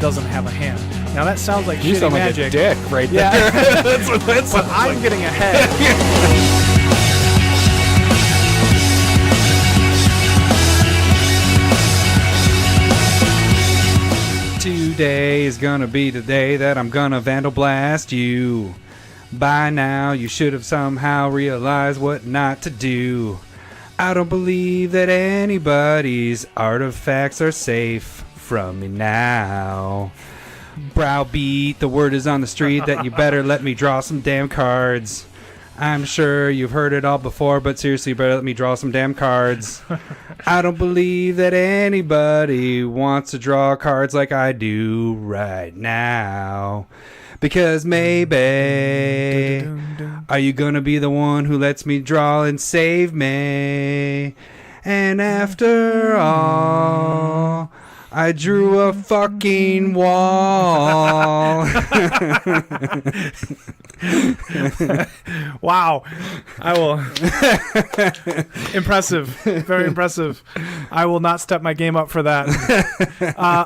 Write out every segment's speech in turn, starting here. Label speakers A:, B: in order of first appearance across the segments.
A: doesn't have a hand. Now that sounds like
B: you
A: shitty
B: sound
A: magic.
B: like a dick right
A: Yeah.
B: there. That's what that
A: But
B: sounds
A: I'm
B: like.
A: getting ahead.
B: Today is gonna be the day that I'm gonna vandal blast you. By now you should have somehow realized what not to do. I don't believe that anybody's artifacts are safe from me now. Browbeat, the word is on the street that you better let me draw some damn cards. I'm sure you've heard it all before, but seriously, better let me draw some damn cards. I don't believe that anybody wants to draw cards like I do right now. Because maybe, are you gonna be the one who lets me draw and save me? And after all, I drew a fucking wall.
A: Wow. I will. Impressive. Very impressive. I will not step my game up for that.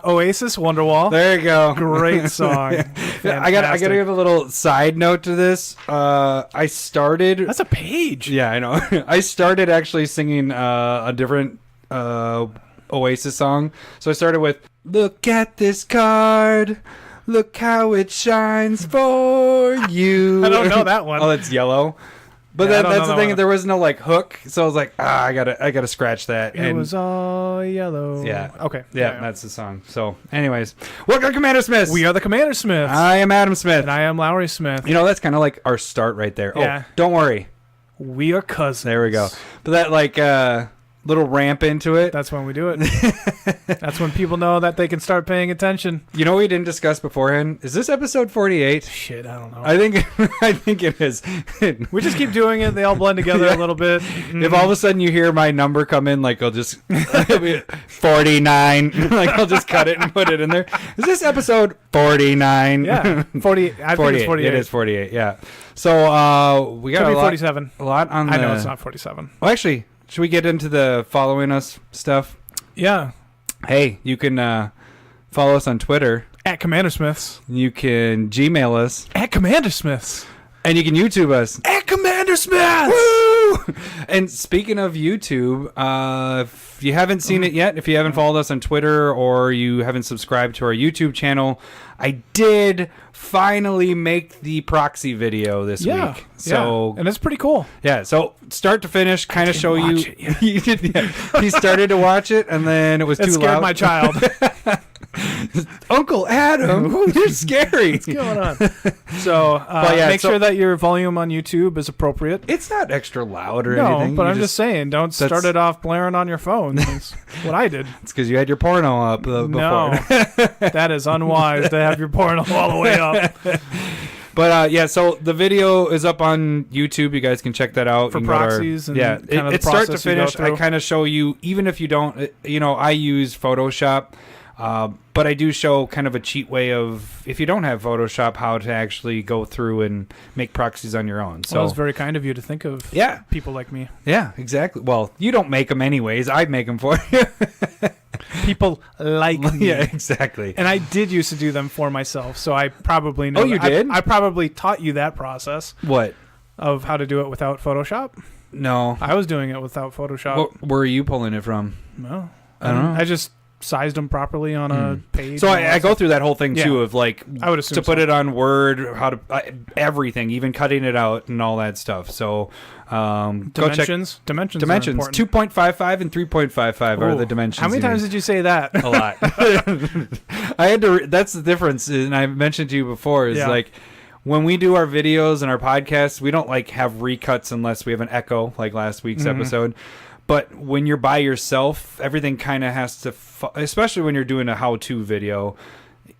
A: Oasis, Wonderwall.
B: There you go.
A: Great song.
B: I gotta give a little side note to this. I started.
A: That's a page.
B: Yeah, I know. I started actually singing a different Oasis song. So I started with, "Look at this card. Look how it shines for you."
A: I don't know that one.
B: Oh, it's Yellow. But
A: Yeah,
B: that's the thing.
A: one.
B: There was no like hook, so I was like, I gotta scratch that.
A: It was all yellow.
B: Yeah.
A: Okay.
B: Yeah, that's the song. So, anyways, welcome to CommanderSmiths.
A: We are the CommanderSmiths.
B: I am Adam Smith.
A: And I am Lowry Smith.
B: You know, that's kind of like our start right there.
A: Yeah.
B: Oh, don't worry.
A: We are cousins.
B: There we go. But that like little ramp into it.
A: That's when we do it. That's when people know that they can start paying attention.
B: You know what we didn't discuss beforehand? Is this episode 48?
A: Shit, I don't know.
B: I think it is.
A: We just keep doing it. They all blend together a little bit.
B: If all of a sudden you hear my number come in, like I'll just 49. Like I'll just cut it and put it in there. Is this episode 49?
A: Yeah, 48. I think it's 48.
B: It is 48. Yeah. So we got
A: Could be 47.
B: a lot on.
A: I know it's not 47.
B: Well, actually, should we get into the following us stuff?
A: Yeah.
B: Hey, you can follow us on Twitter.
A: At CommanderSmiths.
B: You can Gmail us.
A: At CommanderSmiths.
B: And you can YouTube us.
A: At CommanderSmiths.
B: Woo! And speaking of YouTube, if you haven't seen it yet, if you haven't followed us on Twitter or you haven't subscribed to our YouTube channel, I did finally make the Proxy video this week. So
A: and it's pretty cool.
B: Yeah, so start to finish, kind of show you. You did, yeah. He started to watch it, and then it was too
A: scared
B: loud.
A: my child.
B: Uncle Adam, you're scary.
A: What's going on? So make sure that your volume on YouTube is appropriate.
B: It's not extra loud or
A: no,
B: anything.
A: but I'm just saying, don't start it off blaring on your phone. That's what I did.
B: It's because you had your porno up before.
A: No, that is unwise to have your porno all the way up.
B: But yeah, so the video is up on YouTube. You guys can check that out.
A: For proxies and
B: it's start to finish. I kind of show you, even if you don't, I use Photoshop. But I do show kind of a cheat way of, if you don't have Photoshop, how to actually go through and make proxies on your own. So
A: well, it's very kind of you to think of people like me.
B: Yeah, exactly. Well, you don't make them anyways. I make them for you.
A: People like me.
B: Yeah, exactly.
A: And I did used to do them for myself, so I probably know.
B: Oh, you did?
A: I probably taught you that process.
B: What?
A: Of how to do it without Photoshop?
B: No.
A: I was doing it without Photoshop.
B: Where are you pulling it from?
A: No.
B: I don't know.
A: I just sized them properly on a page.
B: So I go through that whole thing too of like,
A: I would assume
B: to put it on Word, how to everything, even cutting it out and all that stuff. So
A: dimensions,
B: go check
A: dimensions.
B: 2.55 and 3.55 are the dimensions.
A: How many times did you say that?
B: A lot. I had to. That's the difference, and I mentioned to you before. Is like when we do our videos and our podcasts, we don't like have recuts unless we have an echo, like last week's episode. But when you're by yourself, everything kind of has to, especially when you're doing a how-to video,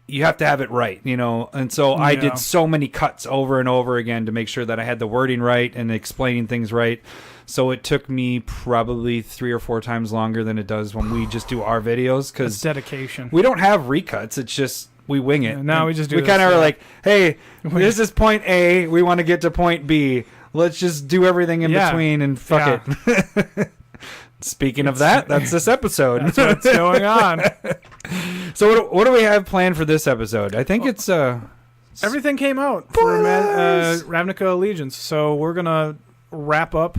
B: you have to have it right, And so I did so many cuts over and over again to make sure that I had the wording right and explaining things right. So it took me probably 3 or 4 times longer than it does when we just do our videos. Because
A: dedication.
B: We don't have recuts. It's just we wing it.
A: Now we just do.
B: We kind of are like, hey, this is point A. We want to get to point B. Let's just do everything in between and fuck it. Speaking of that, that's this episode.
A: That's what's going on.
B: So what do we have planned for this episode? I think it's
A: everything came out for Ravnica Allegiance, so we're gonna wrap up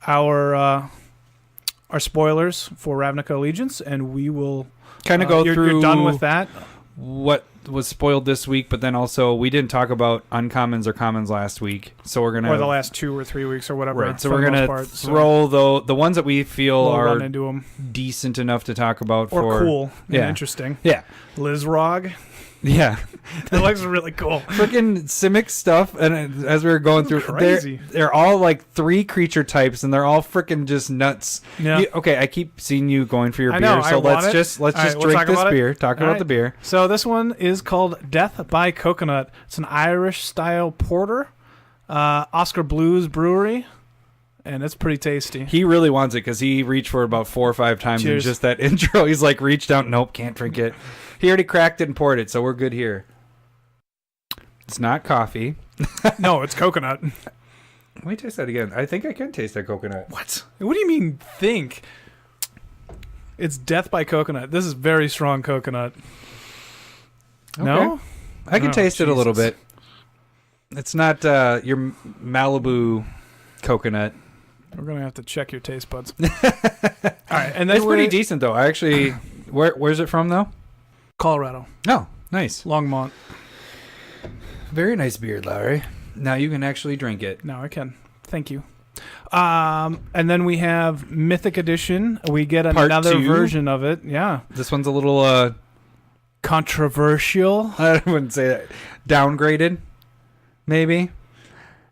A: our spoilers for Ravnica Allegiance, and we will
B: kind of go through.
A: You're done with that.
B: What was spoiled this week, but then also we didn't talk about uncommons or commons last week, so we're gonna
A: or the last 2 or 3 weeks or whatever.
B: Right, so we're gonna throw the ones that we feel
A: we'll
B: are
A: run into them.
B: Decent enough to talk about
A: or
B: for
A: cool,
B: yeah,
A: and interesting.
B: Yeah,
A: Lizrog.
B: Yeah,
A: that looks really cool.
B: Freaking Simic stuff, and as we were going through,
A: crazy.
B: They're all like 3 creature types, and they're all freaking just nuts.
A: Yeah.
B: Okay, I keep seeing you going for your
A: I
B: beer,
A: know,
B: so let's just drink this beer. Talk about the beer.
A: So this one is called Death by Coconut. It's an Irish style porter, Oscar Blues Brewery. And it's pretty tasty.
B: He really wants it because he reached for it about 4 or 5 times in just that intro. He's like, reached out, nope, can't drink it. He already cracked it and poured it, so we're good here. It's not coffee.
A: No, it's coconut.
B: Let me taste that again. I think I can taste that coconut.
A: What? What do you mean, think? It's Death by Coconut. This is very strong coconut.
B: Okay.
A: No?
B: I can taste it a little bit. It's not your Malibu coconut.
A: We're going to have to check your taste buds. All right. And then
B: it's pretty decent, though. I actually... Where's it from, though?
A: Colorado.
B: Oh, nice.
A: Longmont.
B: Very nice beard, Larry. Now you can actually drink it.
A: Now I can. Thank you. And then we have Mythic Edition. We get another version of it. Yeah.
B: This one's a little...
A: controversial.
B: I wouldn't say that. Downgraded, maybe.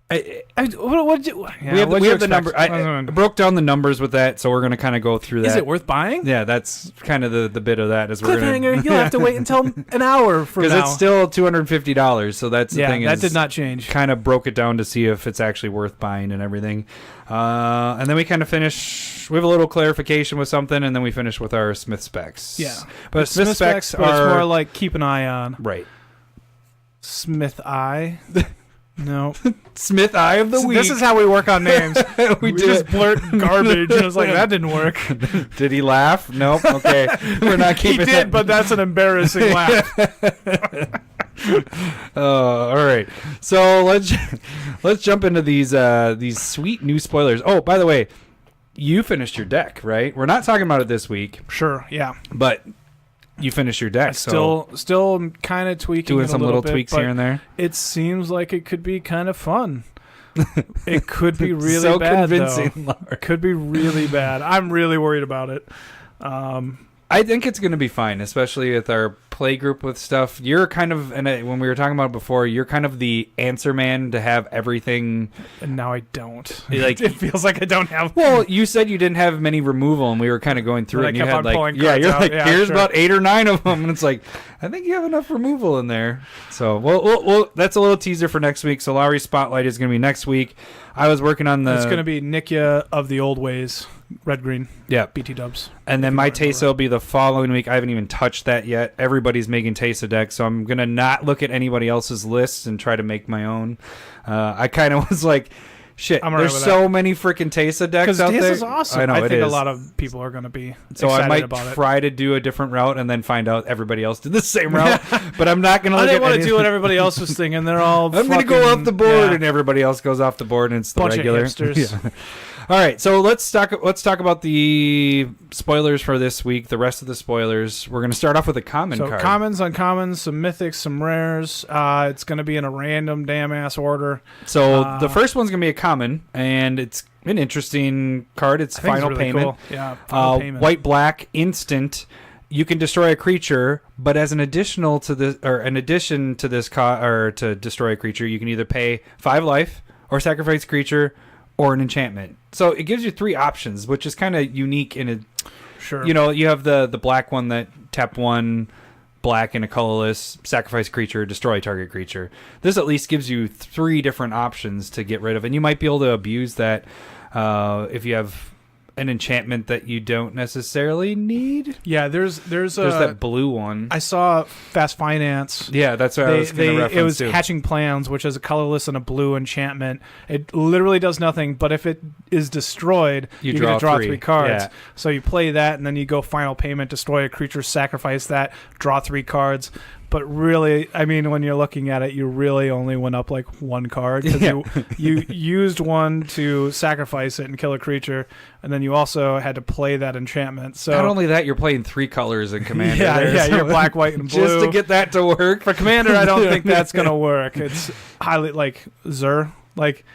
A: We have
B: the number. I broke down the numbers with that, so we're going to kind of go through that.
A: Is it worth buying?
B: Yeah, that's kind of the bit of that. Is we're
A: cliffhanger. You'll have to wait until an hour from now.
B: Because it's still $250, so that's the thing.
A: That did not change.
B: Kind of broke it down to see if it's actually worth buying and everything. And then we kind of finish. We have a little clarification with something, and then we finish with our Smith specs.
A: Yeah,
B: but Smith specs are
A: it's more like keep an eye on.
B: Right.
A: Smith Eye. No.
B: Smith Eye of the Week.
A: This is how we work on names. we just blurt garbage, and I was like, that didn't work.
B: Did he laugh? Nope. Okay. We're not keeping
A: He did, but that's an embarrassing laugh.
B: All right. So let's jump into these sweet new spoilers. Oh, by the way, you finished your deck, right? We're not talking about it this week.
A: Sure, yeah.
B: But you finished your deck.
A: Still kind of tweaking,
B: doing some little
A: bit,
B: tweaks here and there.
A: It seems like it could be kind of fun. It could be really
B: so
A: bad.
B: Convincing,
A: though. It could be really bad. I'm really worried about it.
B: I think it's going to be fine, especially with our play group with stuff. You're kind of, and when we were talking about it before, you're kind of the answer man to have everything.
A: And now I don't.
B: Like
A: it feels like I don't have.
B: Well, you said you didn't have many removal, and we were kind of going through it. And you had like, you're like, here's about 8 or 9 of them, and it's like, I think you have enough removal in there. So, well, that's a little teaser for next week. So, Lowry's Spotlight is going to be next week. I was working on the.
A: It's going to be Nikya of the Old Ways. Red green.
B: Yeah.
A: BT dubs.
B: And then my Teysa will be the following week. I haven't even touched that yet. Everybody's making Teysa decks, so I'm going to not look at anybody else's lists and try to make my own. I kind of was like, shit, there's so many freaking Teysa decks out there.
A: Because Teysa's awesome.
B: I know,
A: I think a lot of people are going to be
B: so
A: excited
B: I might
A: about
B: try to do a different route and then find out everybody else did the same route. But I'm not going to look at
A: I didn't want to do what everybody else was thinking. They're all
B: I'm going to go off the board, and everybody else goes off the board, and it's the
A: bunch
B: regular.
A: Of hipsters.
B: Yeah. All right, so let's talk about the spoilers for this week. The rest of the spoilers. We're going to start off with a common card.
A: Commons, uncommons, some mythics, some rares. It's going to be in a random damn ass order.
B: So the first one's going to be a common, and it's an interesting card. It's Final
A: really
B: Payment.
A: Cool. Yeah, Final Payment.
B: White black instant. You can destroy a creature, but as an additional to this, or in addition to this, or to destroy a creature, you can either pay 5 life or sacrifice a creature or an enchantment. So it gives you 3 options, which is kind of unique in a.
A: Sure.
B: You know, you have the black one that tap 1 black and a colorless, sacrifice creature, destroy target creature. This at least gives you 3 different options to get rid of, and you might be able to abuse that if you have an enchantment that you don't necessarily need.
A: Yeah, there's
B: that blue one.
A: I saw Fast Finance.
B: Yeah, that's what I was going to reference
A: It was
B: to.
A: Hatching Plans, which is a colorless and a blue enchantment. It literally does nothing, but if it is destroyed, you're going to draw 3 cards. Yeah. So you play that, and then you go Final Payment, destroy a creature, sacrifice that, draw 3 cards. But really, I mean, when you're looking at it, you really only went up like 1 card because you used 1 to sacrifice it and kill a creature, and then you also had to play that enchantment. So
B: not only that, you're playing 3 colors in Commander.
A: You're black, white, and blue.
B: Just to get that to work.
A: For Commander, I don't think that's going to work. It's highly like Zur.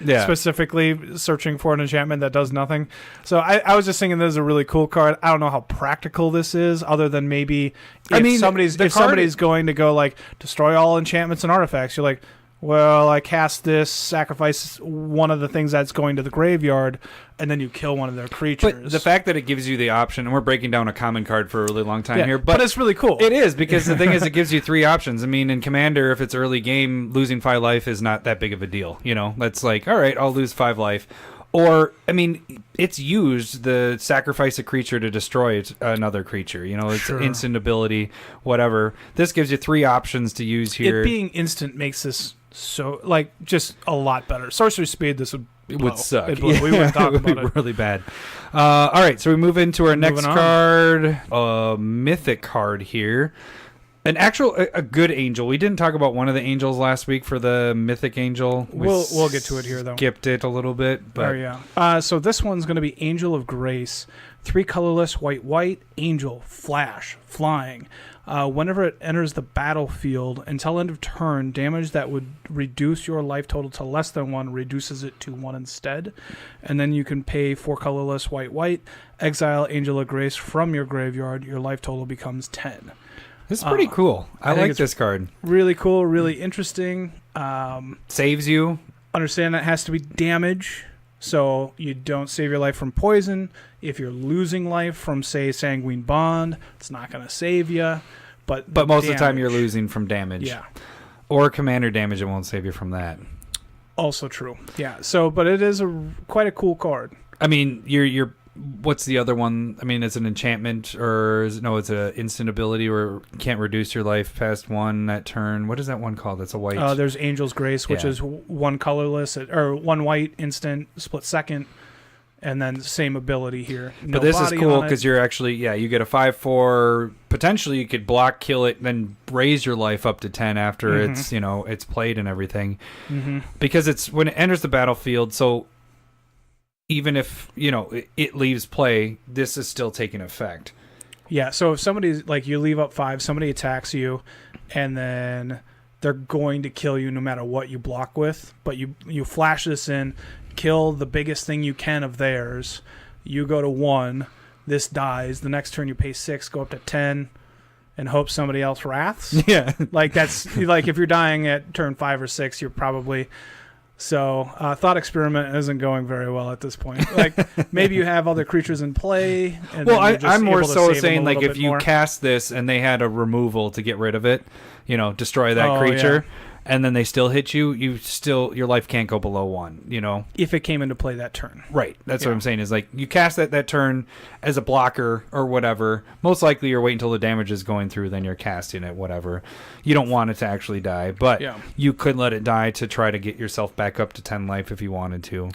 A: Specifically searching for an enchantment that does nothing. So I was just thinking this is a really cool card. I don't know how practical this is, other than maybe if somebody's going to go like destroy all enchantments and artifacts, you're like, well, I cast this, sacrifice one of the things that's going to the graveyard, and then you kill one of their creatures.
B: But the fact that it gives you the option, and we're breaking down a common card for a really long time here,
A: but it's really cool.
B: It is, because the thing is, it gives you 3 options. I mean, in Commander, if it's early game, losing 5 life is not that big of a deal. You know, that's like, all right, I'll lose 5 life. Or, I mean, it's used, the sacrifice a creature to destroy another creature. You know, it's instant ability, whatever. This gives you 3 options to use here.
A: It being instant makes this so, like, just a lot better. Sorcery Speed, this would
B: suck.
A: We wouldn't talk about it.
B: Really bad. All right, so we move into our next card. Mythic card here. A good angel. We didn't talk about one of the angels last week for the Mythic Angel.
A: We'll get to it here, though.
B: Skipped it a little bit. But.
A: So this one's going to be Angel of Grace. 3 colorless, white, angel, flash, flying. Whenever it enters the battlefield, until end of turn, damage that would reduce your life total to less than 1 reduces it to 1 instead. And then you can pay 4 colorless, white, exile Angel of Grace from your graveyard. Your life total becomes 10.
B: This is pretty cool. I like this card.
A: Really cool, really interesting.
B: Saves you.
A: Understand that has to be damage, so you don't save your life from poison. If you're losing life from, say, Sanguine Bond, it's not going to save you. But
B: most of the time you're losing from damage.
A: Yeah.
B: Or commander damage, it won't save you from that.
A: Also true. Yeah. So, but it is quite a cool card.
B: I mean, you're what's the other one? I mean, it's an enchantment, it's an instant ability where you can't reduce your life past 1 that turn. What is that one called? That's a white.
A: There's Angel's Grace, which is 1 colorless or 1 white instant, split second, and then same ability here. No,
B: but this is cool because you're actually you get a 5/4. Potentially, you could block, kill it, then raise your life up to 10 after it's played and everything. Mm-hmm. Because it's when it enters the battlefield, so. Even if, it leaves play, this is still taking effect.
A: Yeah, so if somebody's, like, you leave up 5, somebody attacks you, and then they're going to kill you no matter what you block with, but you flash this in, kill the biggest thing you can of theirs, you go to 1, this dies, the next turn you pay 6, go up to 10, and hope somebody else wraths.
B: Yeah.
A: Like, that's, like, if you're dying at turn 5 or 6, you're probably... So, Thought Experiment isn't going very well at this point. Like, maybe you have other creatures in play. And
B: I'm more so saying, like, if you cast this and they had a removal to get rid of it, destroy that creature, and then they still hit you, your life can't go below 1,
A: If it came into play that turn.
B: Right. That's what I'm saying is, like, you cast that turn as a blocker or whatever. Most likely you're waiting until the damage is going through, then you're casting it, whatever. You don't want it to actually die, but you could let it die to try to get yourself back up to 10 life if you wanted to.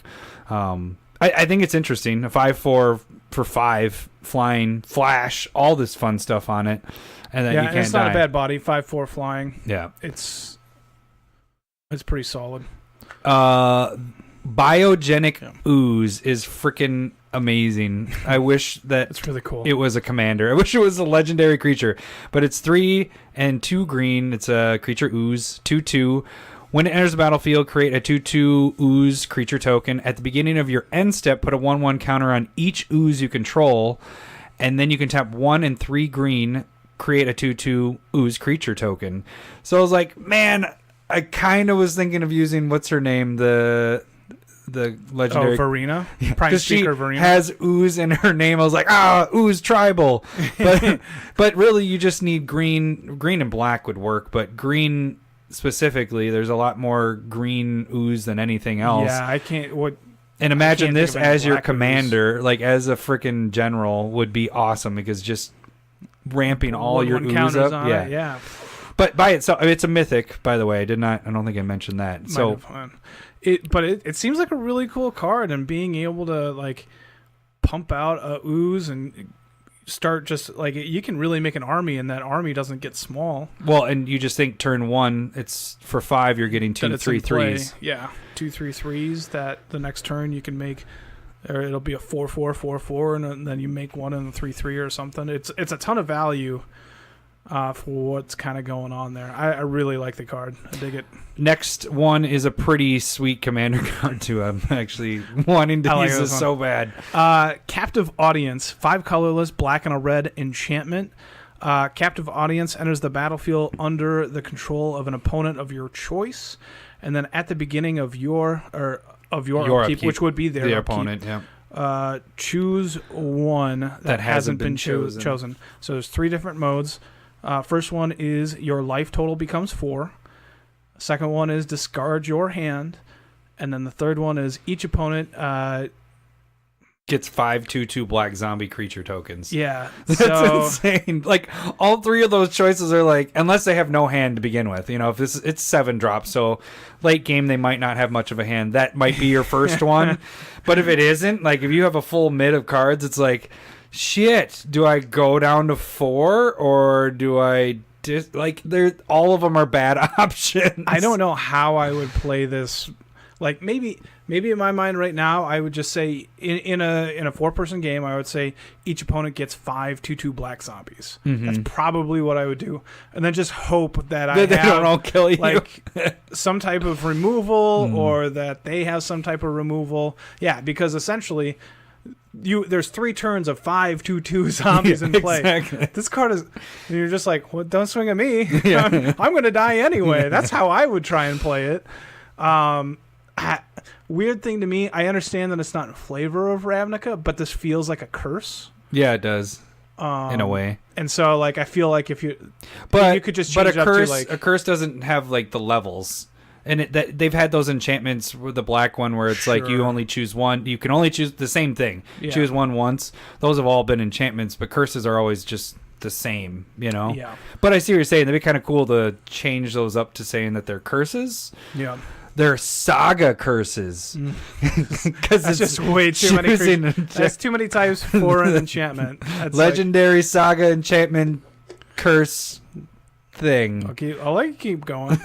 B: I think it's interesting. A 5/4 for 5, flying, flash, all this fun stuff on it. And then you can't die.
A: It's not a bad body. 5/4 flying.
B: Yeah.
A: It's pretty solid.
B: Biogenic Ooze is freaking amazing. I wish that
A: it's really cool.
B: It was a commander. I wish it was a legendary creature. But it's 3 and 2 green. It's a creature ooze, 2/2. When it enters the battlefield, create a 2/2 ooze creature token. At the beginning of your end step, put a 1/1 counter on each ooze you control. And then you can tap 1 and 3 green, create a 2/2 ooze creature token. So I was like, man, I kind of was thinking of using, what's her name, the legendary...
A: Oh, Varina? Prime Speaker Varina.
B: Has ooze in her name. I was like, ooze tribal. But really, you just need green. Green and black would work, but green specifically, there's a lot more green ooze than anything else.
A: Yeah, I can't...
B: And imagine
A: can't
B: this
A: think of any
B: as your
A: black
B: commander, like as a freaking general, would be awesome because just ramping all your ooze
A: counters
B: up.
A: on it, yeah.
B: But by itself, it's a mythic, by the way. I don't think I mentioned that.
A: But it seems like a really cool card, and being able to like pump out a ooze and start just like you can really make an army, and that army doesn't get small.
B: Well, and you just think turn 1, it's for 5, you're getting 2 3/3s.
A: Yeah, 2 3/3s that the next turn you can make, or it'll be a 4/4 4/4, and then you make one in a 3/3 or something. It's a ton of value. For what's kind of going on there. I really like the card. I dig it.
B: Next one is a pretty sweet commander card too. I'm actually wanting to use this so bad.
A: Captive Audience, 5 colorless, black and a red enchantment. Captive Audience enters the battlefield under the control of an opponent of your choice, and then at the beginning of your upkeep, which would be their
B: opponent. Yeah.
A: Choose one that hasn't been chosen. So there's 3 different modes. First one is your life total becomes 4. Second one is discard your hand. And then the third one is each opponent
B: gets 5 2/2 black zombie creature tokens.
A: Yeah.
B: That's insane. Like all 3 of those choices are like, unless they have no hand to begin with. You know, if it's 7 drops, so late game they might not have much of a hand. That might be your first one. But if it isn't, like if you have a full mid of cards, it's like, shit, do I go down to 4 or do I just like all of them are bad options.
A: I don't know how I would play this. Like maybe in my mind right now I would just say in a 4-person game I would say each opponent gets 5 2/2 black zombies. Mm-hmm. That's probably what I would do, and then just hope that they
B: don't all kill you.
A: Like some type of removal or that they have some type of removal. Yeah, because essentially there's 3 turns of 5 2/2 zombies in play. Exactly. This card is, and you're just like, well, don't swing at me. Yeah. I'm going to die anyway. That's how I would try and play it. Weird thing to me, I understand that it's not in flavor of Ravnica, but this feels like a curse.
B: Yeah, it does. In a way.
A: And so, like, I feel like if you could just change it up to, like...
B: a curse doesn't have, like, the levels. And they've had those enchantments with the black one where it's like you only choose one. You can only choose the same thing. Yeah. Choose one once. Those have all been enchantments, but curses are always just the same, you know?
A: Yeah.
B: But I see what you're saying. That'd be kind of cool to change those up to saying that they're curses.
A: Yeah.
B: They're saga curses. Because
A: that's just way too many. That's too many types for an enchantment. That's
B: legendary saga enchantment curse thing.
A: Okay, I'll let you keep going.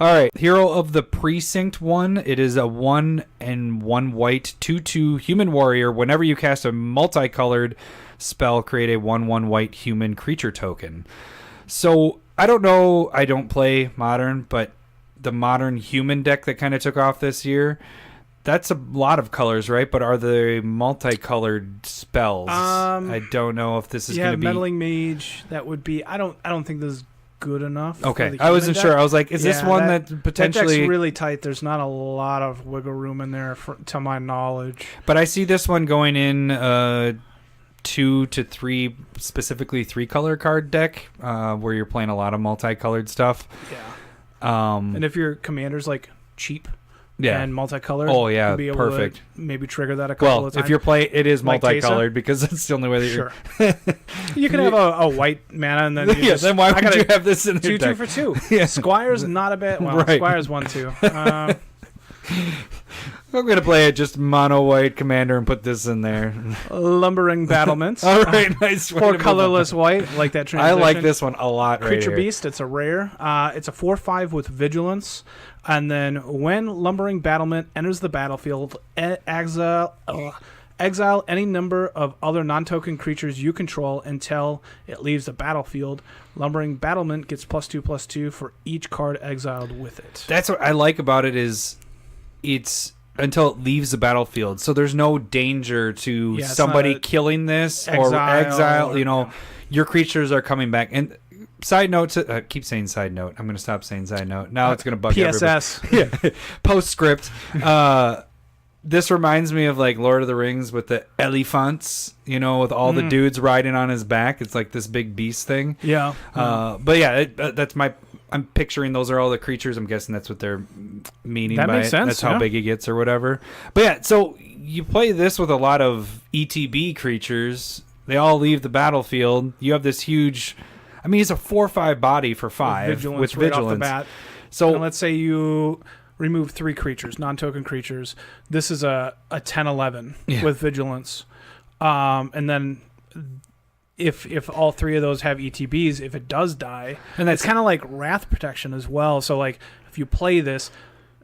B: All right, Hero of the Precinct 1. It is a 1 and 1 white 2/2 human warrior. Whenever you cast a multicolored spell, create a 1/1 white human creature token. So I don't know. I don't play Modern, but the Modern human deck that kind of took off this year, that's a lot of colors, right? But are they multicolored spells? I don't know if this is going to be...
A: Meddling Mage, that would be... I don't think this is good enough.
B: Okay, I wasn't sure. I was like, is this one that potentially...
A: That deck's really tight. There's not a lot of wiggle room in there, to my knowledge.
B: But I see this one going in 2 to 3, specifically 3-color card deck, where you're playing a lot of multicolored stuff.
A: Yeah. And if your commander's like cheap...
B: Yeah.
A: And multicolored.
B: Oh, yeah.
A: Be able
B: Perfect.
A: To maybe trigger that a couple of times.
B: If you're playing, it is multicolored because that's the only way that
A: you're... You can have a white mana and then you
B: then why would you have this in the deck?
A: 2 for 2. Yeah. Squire's not a bad... Well, right. Squire's 1/2.
B: I'm going to play a just mono white commander and put this in there.
A: Lumbering Battlements.
B: All right, nice.
A: 4 colorless white, like that transition.
B: I like this one a lot.
A: Creature Beast, it's a rare. It's a 4/5 with Vigilance. And then when Lumbering Battlement enters the battlefield, exile any number of other non-token creatures you control until it leaves the battlefield. Lumbering Battlement gets +2/+2 for each card exiled with it.
B: That's what I like about it is it's until it leaves the battlefield. So there's no danger to somebody killing this or exile. You know, your creatures are coming back. And side note, I keep saying side note. I'm going to stop saying side note. Now it's going to bug
A: PSS.
B: everybody. Yeah. Postscript. This reminds me of like Lord of the Rings with the elephants, you know, with all the dudes riding on his back. It's like this big beast thing.
A: Yeah.
B: But yeah, that's my I'm picturing those are all the creatures. I'm guessing that's what they're meaning
A: That
B: by
A: makes
B: it.
A: sense,
B: That's how
A: yeah.
B: big it gets or whatever. But yeah, so you play this with a lot of ETB creatures. They all leave the battlefield. You have this huge... I mean, it's a 4/5 body for 5 with
A: right
B: vigilance.
A: off the bat.
B: So
A: And let's say you remove 3 creatures, non-token creatures. This is a 10/11
B: Yeah.
A: with vigilance. And then if all 3 of those have ETBs, if it does die,
B: And
A: it's kind of like Wrath Protection as well. So like if you play this,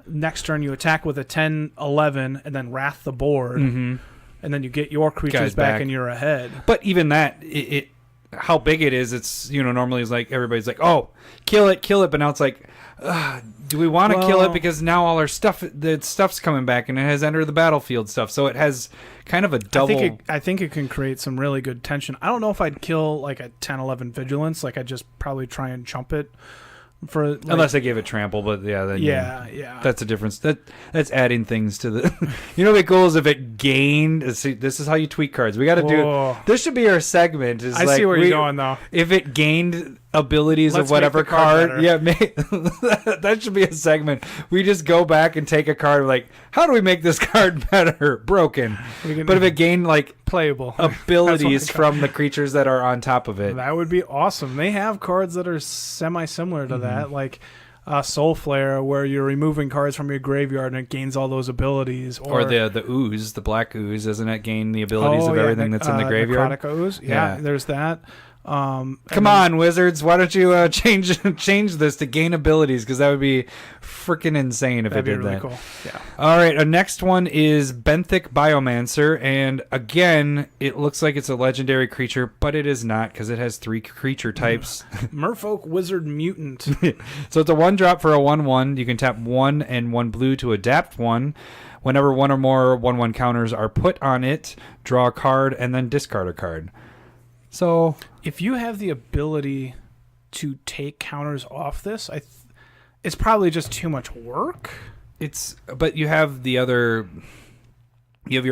A: next turn you attack with a 10/11 and then Wrath the board, and then you get your creatures
B: Guys
A: back
B: back.
A: and you're ahead.
B: But even that, it how big it is, it's, normally it's like everybody's like, oh, kill it. But now it's like, do we want to kill it? Because now all our stuff's coming back and it has Enter the Battlefield stuff. So it has kind of a double.
A: I think it can create some really good tension. I don't know if I'd kill like a 10/11 vigilance. Like I'd just probably try and chump it for like,
B: Unless they gave it trample, but then
A: yeah.
B: that's a difference. That's adding things to the. What'd be cool is if it gained. See, this is how you tweak cards. We got to do. This should be our segment. Is
A: I see where you're going though.
B: If it gained abilities
A: Let's
B: of whatever
A: make the card
B: card, that should be a segment. We just go back and take a card. Like, how do we make this card better? Broken. But if it gained like
A: playable
B: abilities from the creatures that are on top of it,
A: that would be awesome. They have cards that are semi-similar to that, like Soul Flare, where you're removing cards from your graveyard and it gains all those abilities.
B: Or the ooze, the black ooze, doesn't it gain the abilities of everything that's in the graveyard?
A: Necrotic ooze. Yeah, there's that.
B: Come on, Wizards! Why don't you change this to gain abilities? Because that would be freaking insane if it did
A: really
B: that.
A: Cool. Yeah.
B: All right, our next one is Benthic Biomancer, and again, it looks like it's a legendary creature, but it is not because it has 3 creature types.
A: Merfolk Wizard Mutant.
B: So it's a 1-drop for a 1/1. You can tap 1 and 1 blue to adapt 1. Whenever 1 or more 1/1 counters are put on it, draw a card and then discard a card. So
A: if you have the ability to take counters off this, it's probably just too much work.
B: But you have your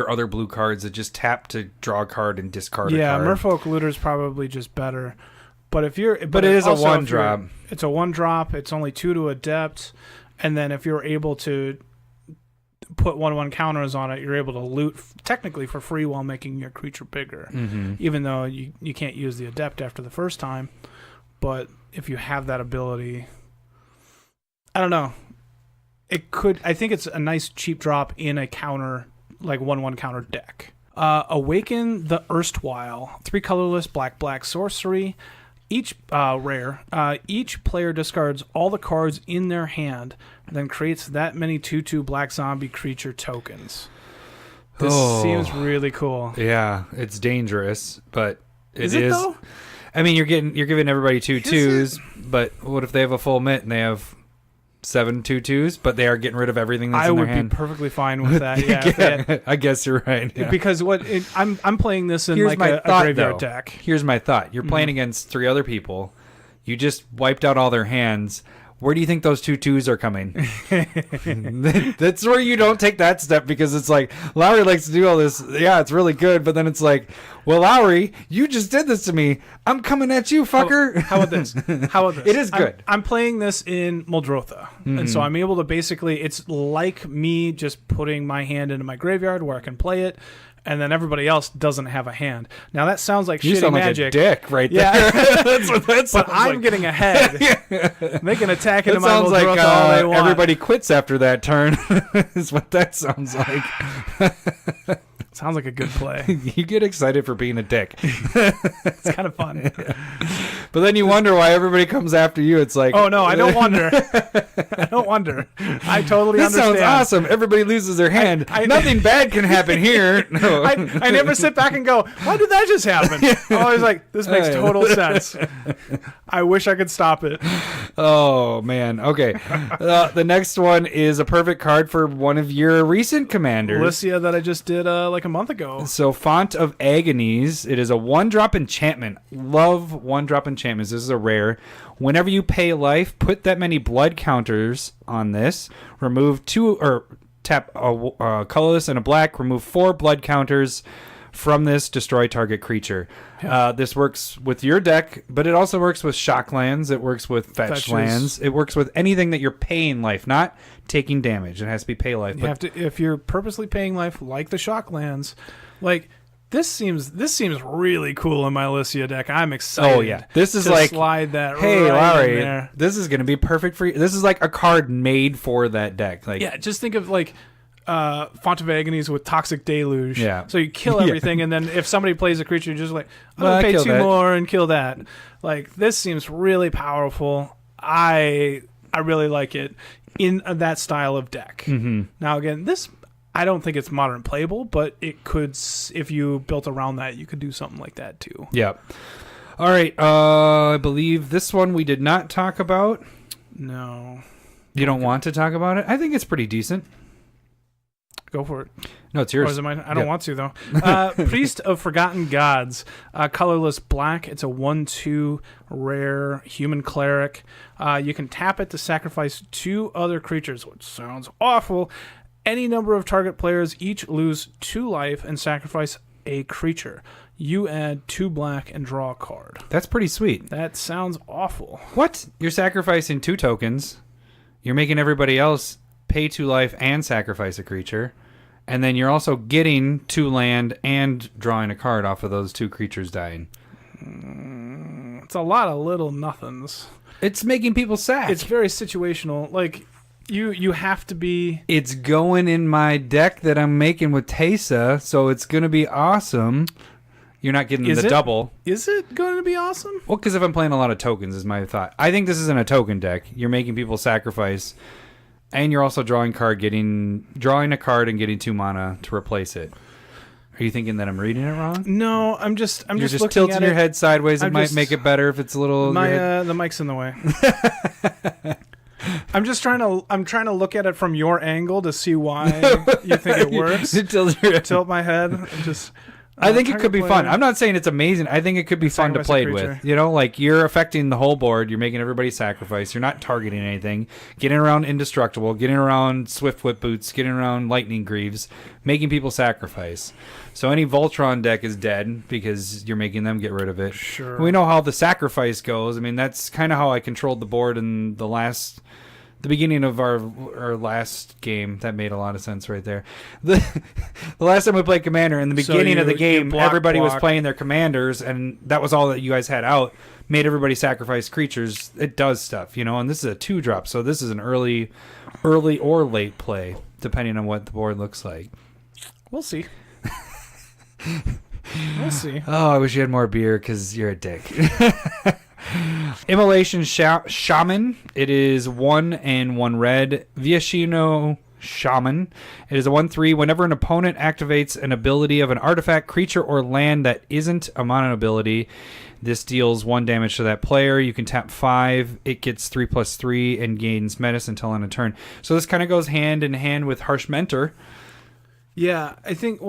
B: other blue cards that just tap to draw a card and discard a card.
A: Yeah, Merfolk Looter's probably just better. But if you're,
B: but it is
A: also,
B: a 1-drop.
A: It's a 1-drop. It's only 2 to Adept, and then if you're able to put 1/1 counters on it, you're able to loot technically for free while making your creature bigger. Even though you can't use the Adept after the first time, but if you have that ability, I don't know. It could. I think it's a nice cheap drop in a counter, like 1/1 counter deck. Awaken the Erstwhile. 3 colorless black sorcery. Each rare. Each player discards all the cards in their hand, and then creates that many 2/2 black zombie creature tokens. This seems really cool.
B: Yeah, it's dangerous, but
A: Is it though?
B: I mean, you're giving everybody 2/2s, but what if they have a full mint and they have 7 2/2s, but they are getting rid of everything that's in their hand?
A: I would be perfectly fine with that. Yeah,
B: I guess you're right. Yeah.
A: Because I'm playing this in
B: Here's
A: like
B: my
A: a
B: thought,
A: graveyard
B: though.
A: deck.
B: Here's my thought. You're playing against 3 other people. You just wiped out all their hands. Where do you think those 2/2s are coming? That's where you don't take that step, because it's like, Lowry likes to do all this. Yeah, it's really good. But then it's like, well, Lowry, you just did this to me. I'm coming at you, fucker.
A: How about this?
B: It is good.
A: I'm playing this in Muldrotha. And so I'm able to basically, it's like me just putting my hand into my graveyard where I can play it. And then everybody else doesn't have a hand. Now that sounds like
B: You
A: shitty
B: sound
A: magic.
B: like a dick right there.
A: Yeah.
B: That's what that sounds
A: But I'm
B: like.
A: getting ahead. They can attack into
B: That
A: my
B: sounds like
A: Muldrotha all they want.
B: everybody quits after that turn. Is what that sounds like.
A: Sounds like a good play.
B: You get excited for being a dick.
A: It's kind of fun.
B: But then you wonder why everybody comes after you. It's like,
A: Oh, no, I don't wonder. I don't wonder. I totally
B: this
A: understand.
B: sounds awesome. Everybody loses their hand. Nothing bad can happen here. No.
A: I never sit back and go, why did that just happen? I'm always like, this makes total sense. I wish I could stop it.
B: Oh, man. Okay. The next one is a perfect card for one of your recent commanders.
A: Alicia that I just did like a month ago.
B: So, Font of Agonies. It is a 1-drop enchantment. Love 1-drop enchantments. This is a rare. Whenever you pay life, put that many blood counters on this. Remove 2, or tap a colorless and a black. Remove 4 blood counters From this, destroy target creature. This works with your deck, but it also works with shock lands. It works with fetch lands. It works with anything that you're paying life, not taking damage. It has to be pay life.
A: You have to, if you're purposely paying life, like the shock lands, like this seems really cool in my Lycia deck. I'm excited.
B: Oh yeah, this is
A: to
B: like
A: slide that.
B: Hey,
A: right
B: Larry,
A: in there.
B: this is going to be perfect for you. This is like a card made for that deck. Like,
A: yeah, just think of like Font of Agonies with Toxic Deluge.
B: Yeah.
A: So you kill everything, and then if somebody plays a creature, you're just like, I'm
B: Well,
A: going to pay
B: kill
A: 2
B: that.
A: more and kill that. Like, this seems really powerful. I really like it in that style of deck.
B: Mm-hmm.
A: Now, again, this, I don't think it's modern playable, but it could, if you built around that, you could do something like that too.
B: Yep. All right. I believe this one we did not talk about.
A: No.
B: You don't want to talk about it? I think it's pretty decent.
A: Go for it.
B: No, it's yours.
A: Or is it mine? I don't want to, though. Priest of Forgotten Gods. Colorless black. It's a 1/2 rare human cleric. You can tap it to sacrifice 2 other creatures, which sounds awful. Any number of target players each lose 2 life and sacrifice a creature. You add 2 black and draw a card.
B: That's pretty sweet.
A: That sounds awful.
B: What? You're sacrificing 2 tokens. You're making everybody else pay 2 life and sacrifice a creature. And then you're also getting 2 land and drawing a card off of those 2 creatures dying.
A: It's a lot of little nothings.
B: It's making people sack.
A: It's very situational. Like, you have to be...
B: It's going in my deck that I'm making with Teysa, so it's going to be awesome. You're not getting the double.
A: Is it going to be awesome?
B: Well, because if I'm playing a lot of tokens, is my thought. I think this isn't a token deck. You're making people sacrifice, and you're also drawing a card and getting 2 mana to replace it. Are you thinking that I'm reading it wrong?
A: No, I'm just
B: You're just
A: looking
B: tilting
A: at
B: your
A: it.
B: head sideways. It
A: I'm
B: might
A: just-
B: make it better if it's a little.
A: The mic's in the way. I'm trying to look at it from your angle to see why you think it works.
B: It tilts your head.
A: Tilt my head. And just.
B: I think it could be
A: target
B: fun.
A: player.
B: I'm not saying it's amazing. I think it could be fun to
A: Sacrifice a
B: play
A: creature.
B: with. You know, like you're affecting the whole board. You're making everybody sacrifice. You're not targeting anything. Getting around Indestructible. Getting around Swift Whip Boots. Getting around Lightning Greaves. Making people sacrifice. So any Voltron deck is dead because you're making them get rid of it.
A: Sure.
B: We know how the sacrifice goes. I mean, that's kind of how I controlled the board in the beginning of our last game. That made a lot of sense right there. The last time we played Commander, in the beginning of the game, everybody was playing their commanders, and that was all that you guys had out. Made everybody sacrifice creatures. It does stuff, you know, and this is a 2-drop, so this is an early or late play, depending on what the board looks like.
A: We'll see. We'll see.
B: Oh, I wish you had more beer, because you're a dick. Immolation Shaman. It is 1 and 1 red. Viashino Shaman. It is a 1/3. Whenever an opponent activates an ability of an artifact, creature, or land that isn't a mono ability, this deals 1 damage to that player. You can tap 5. It gets 3/3 and gains menace until end of turn. So this kind of goes hand in hand with Harsh Mentor.
A: Yeah, I think,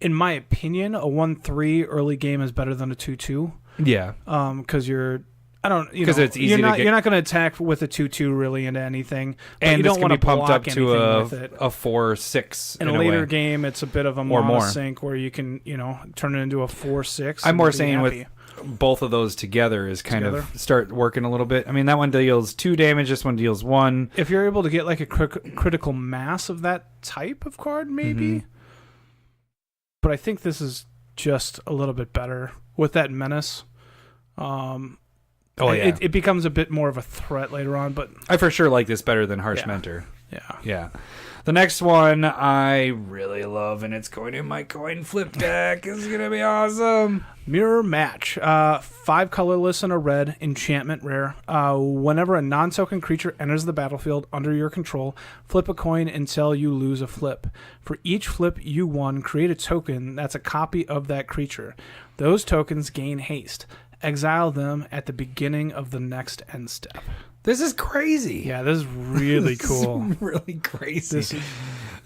A: in my opinion, a 1/3 early game is better than a 2/2.
B: Yeah.
A: Because
B: it's easy
A: you're
B: to
A: not,
B: get.
A: You're not going to attack with a 2/2 really into anything. But
B: And
A: you
B: this
A: don't
B: can
A: want
B: be
A: to
B: pumped up to
A: a
B: a 4/6
A: in a later game. It's a bit of a mono sync where you can turn it into a 4/6.
B: I'm more saying with both of those together is kind of start working a little bit. I mean, that one deals 2 damage. This one deals 1.
A: If you're able to get like a critical mass of that type of card, maybe.
B: Mm-hmm.
A: But I think this is just a little bit better with that menace. It becomes a bit more of a threat later on, but
B: I for sure like this better than Harsh Mentor.
A: Yeah.
B: The next one I really love, and it's going in my coin flip deck. It's gonna be awesome.
A: Mirror Match. 5 colorless and a red, enchantment rare. Whenever a non-token creature enters the battlefield under your control, flip a coin until you lose a flip. For each flip you won, create a token that's a copy of that creature. Those tokens gain haste. Exile them at the beginning of the next end step.
B: This is crazy.
A: Yeah, this is really cool.
B: This is really crazy.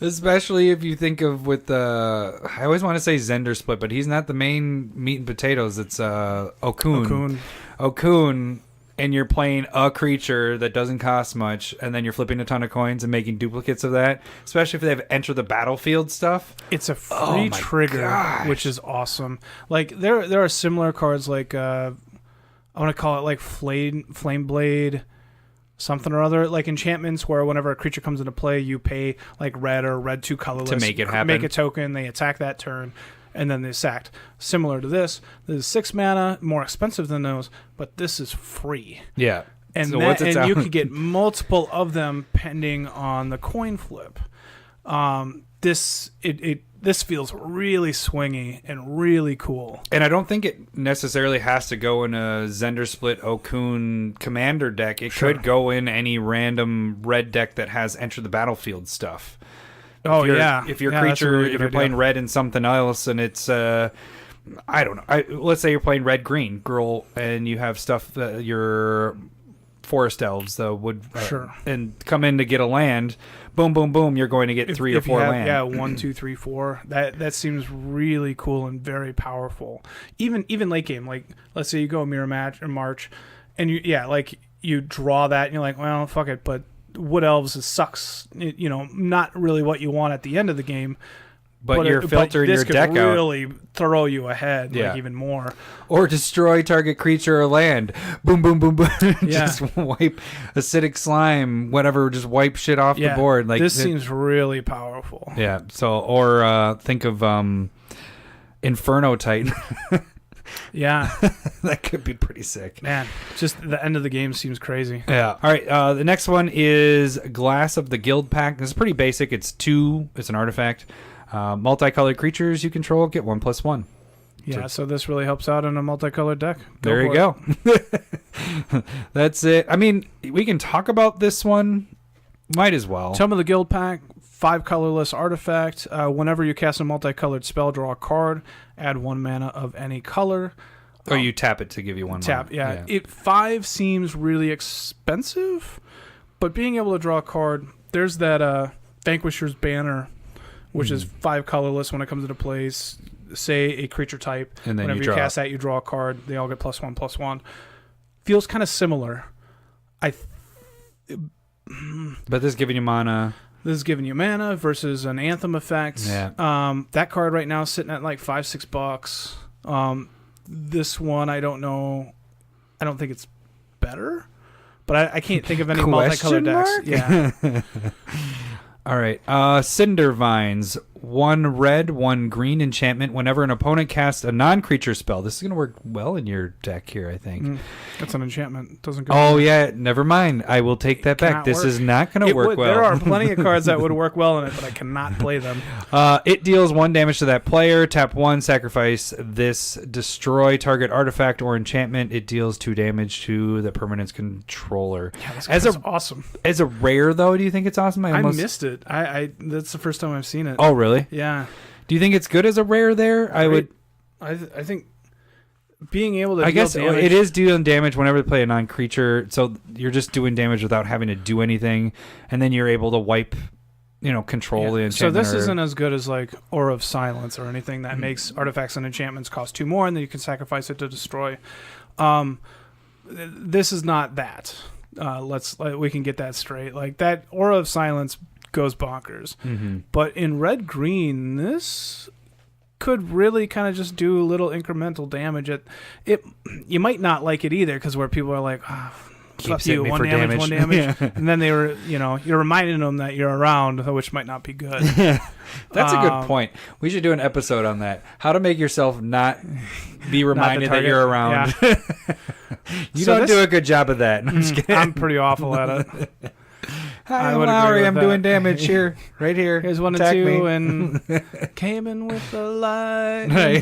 B: Especially if you think of with I always want to say Zender Split, but he's not the main meat and potatoes. It's Okun. And and you're playing a creature that doesn't cost much, and then you're flipping a ton of coins and making duplicates of that, especially if they have enter the battlefield stuff.
A: It's a free trigger, which is awesome. Like there are similar cards like I want to call it like Flame Blade, something or other, like enchantments where whenever a creature comes into play, you pay like red or red 2 colorless
B: to make it happen.
A: Make a token, they attack that turn, and then they're sacked. Similar to this is 6 mana, more expensive than those, but this is free.
B: Yeah.
A: And,
B: so
A: and you could get multiple of them pending on the coin flip. This feels really swingy and really cool.
B: And I don't think it necessarily has to go in a Zender Split Okun commander deck. It could go in any random red deck that has enter the battlefield stuff. If your creature, if you're playing red and something else, and it's I don't know. Let's say you're playing red green girl, and you have stuff that your forest elves would and come in to get a land. Boom, boom, boom. You're going to get 3 or 4 land.
A: Yeah, 1, 2, 3, 4. That seems really cool and very powerful. Even late game, like let's say you go mirror match or march, and you draw that, and you're like, well, fuck it, but Wood Elves sucks, not really what you want at the end of the game.
B: But you're filtering your deck out.
A: This could really throw you ahead, like even more.
B: Or destroy target creature or land. Boom, boom, boom, boom. Just wipe Acidic Slime, whatever, just wipe shit off the board. Like
A: this seems really powerful.
B: Yeah, so, or think of Inferno Titan.
A: Yeah.
B: That could be pretty sick.
A: Man, just the end of the game seems crazy.
B: Yeah. All right, the next one is Glass of the Guild Pact. This is pretty basic. It's an artifact. Multicolored creatures you control get 1/1.
A: Yeah, so this really helps out in a multicolored deck.
B: There you go. That's it. I mean, we can talk about this one. Might as well.
A: Tome of the Guild Pact, 5 colorless artifact. Whenever you cast a multicolored spell, draw a card. Add 1 mana of any color.
B: Or you tap it to give you 1
A: tap,
B: mana.
A: Yeah. 5 seems really expensive, but being able to draw a card, there's that Vanquisher's Banner, which is 5 colorless when it comes into play. Say a creature type.
B: And then
A: whenever you cast that, you draw a card. They all get +1/+1. Feels kind of similar. But
B: this is giving you mana.
A: This is giving you mana versus an Anthem effect.
B: Yeah.
A: That card right now is sitting at like $5-6. This one, I don't know. I don't think it's better, but I can't think of any multicolored decks. Yeah.
B: All right. Cinder Vines. 1 red, 1 green enchantment. Whenever an opponent casts a non-creature spell, this is going to work well in your deck here, I think.
A: That's an enchantment. Doesn't go.
B: Oh yeah, never mind. I will take that back. This is not going to work well.
A: There are plenty of cards that would work well in it, but I cannot play them.
B: It deals 1 damage to that player. Tap 1, sacrifice this, destroy target artifact or enchantment. It deals 2 damage to the permanent's controller.
A: Yeah, this is awesome.
B: As a rare, though, do you think it's awesome?
A: I missed it. That's the first time I've seen it.
B: Oh, really?
A: Yeah.
B: Do you think it's good as a rare there?
A: I think being able to.
B: I guess
A: damage,
B: it is dealing damage whenever they play a non-creature, so you're just doing damage without having to do anything, and then you're able to wipe, control the enchantment.
A: So this isn't as good as like Aura of Silence or anything that makes artifacts and enchantments cost 2 more, and then you can sacrifice it to destroy. This is not that. We can get that straight. Like that Aura of Silence goes bonkers. But in red green, this could really kind of just do a little incremental damage. You might not like it either, because where people are like, fuck you, 1 damage, 1 damage. And then they were, you're reminding them that you're around, which might not be good.
B: That's a good point. We should do an episode on that. How to make yourself not be reminded that you're around. Yeah. You don't do a good job of that.
A: I'm pretty awful at it.
B: Hi, I'm Lowry. I'm doing damage here, right here.
A: Here's 1 and 2, and came in with the light.
B: Nice.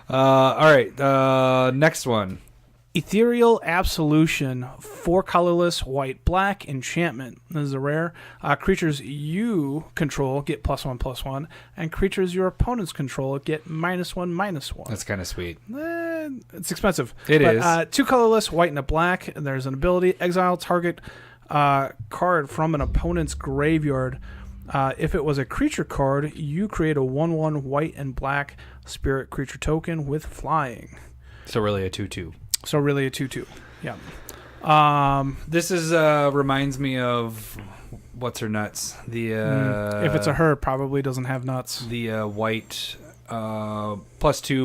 B: All right, next one.
A: Ethereal Absolution, 4 colorless, white, black enchantment. This is a rare. Creatures you control get +1/+1, and creatures your opponents control get -1/-1.
B: That's kind of sweet.
A: It's expensive.
B: It is.
A: 2 colorless, white and a black. And there's an ability: exile target card from an opponent's graveyard. If it was a creature card, you create a 1/1 white and black spirit creature token with flying.
B: So really a 2/2.
A: So really a 2/2. Yeah.
B: This is reminds me of what's her nuts. The
A: if it's a her, probably doesn't have nuts.
B: The white +2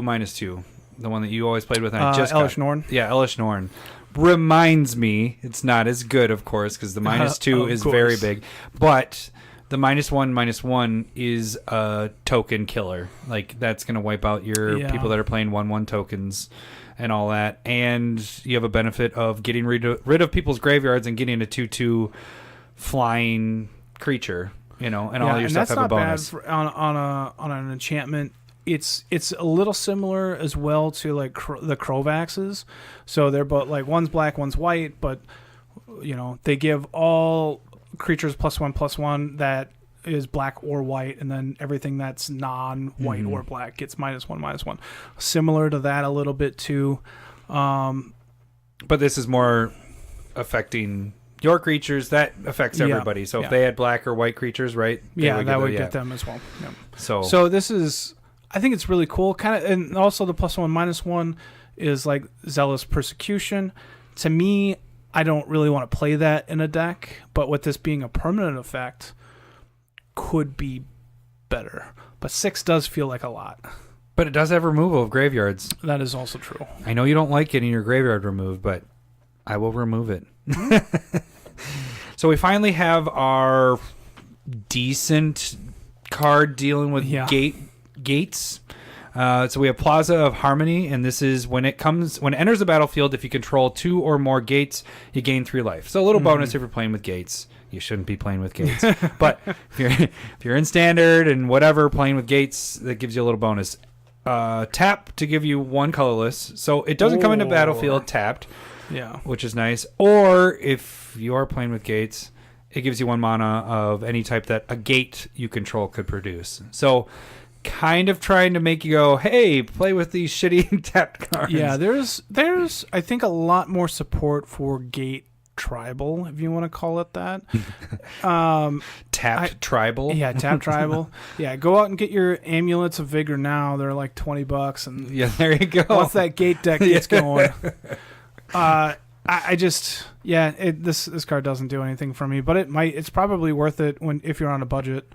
B: -2, the one that you always played with. And I just
A: Elish Norn.
B: Yeah, Elish Norn. Reminds me, it's not as good, of course, because the -2 is very big, but the -1/-1 is a token killer. Like, that's going to wipe out your people that are playing 1/1 tokens and all that. And you have a benefit of getting rid of people's graveyards and getting a 2/2 flying creature, and all your stuff have a bonus.
A: Bad on an enchantment. It's a little similar as well to like the Crovaxes. So they're both like one's black, one's white, but they give all creatures +1/+1 that is black or white, and then everything that's non-white or black gets -1/-1. Similar to that a little bit too.
B: But this is more affecting your creatures. That affects everybody. So if they had black or white creatures, right?
A: That would get them as well. Yeah.
B: So
A: this is, I think it's really cool. Kind of, and also the +1/-1 is like Zealous Persecution. To me, I don't really want to play that in a deck, but with this being a permanent effect, could be better. But 6 does feel like a lot.
B: But it does have removal of graveyards.
A: That is also true.
B: I know you don't like getting your graveyard removed, but I will remove it. So we finally have our decent card dealing with gates. So we have Plaza of Harmony, and this is when it enters the battlefield, if you control 2 or more gates, you gain 3 life. So a little bonus if you're playing with gates. You shouldn't be playing with gates. But if you're in standard and whatever, playing with gates, that gives you a little bonus. Tap to give you 1 colorless. So it doesn't come into battlefield tapped, which is nice. Or if you are playing with gates, it gives you 1 mana of any type that a gate you control could produce. So kind of trying to make you go, hey, play with these shitty tapped cards.
A: Yeah, there's I think a lot more support for gate tribal, if you want to call it that.
B: Tapped tribal?
A: Yeah, tapped tribal. Yeah, go out and get your Amulets of Vigor now. They're like $20, and
B: there you go.
A: Once that gate deck gets going. I just this card doesn't do anything for me, but it's probably worth it if you're on a budget.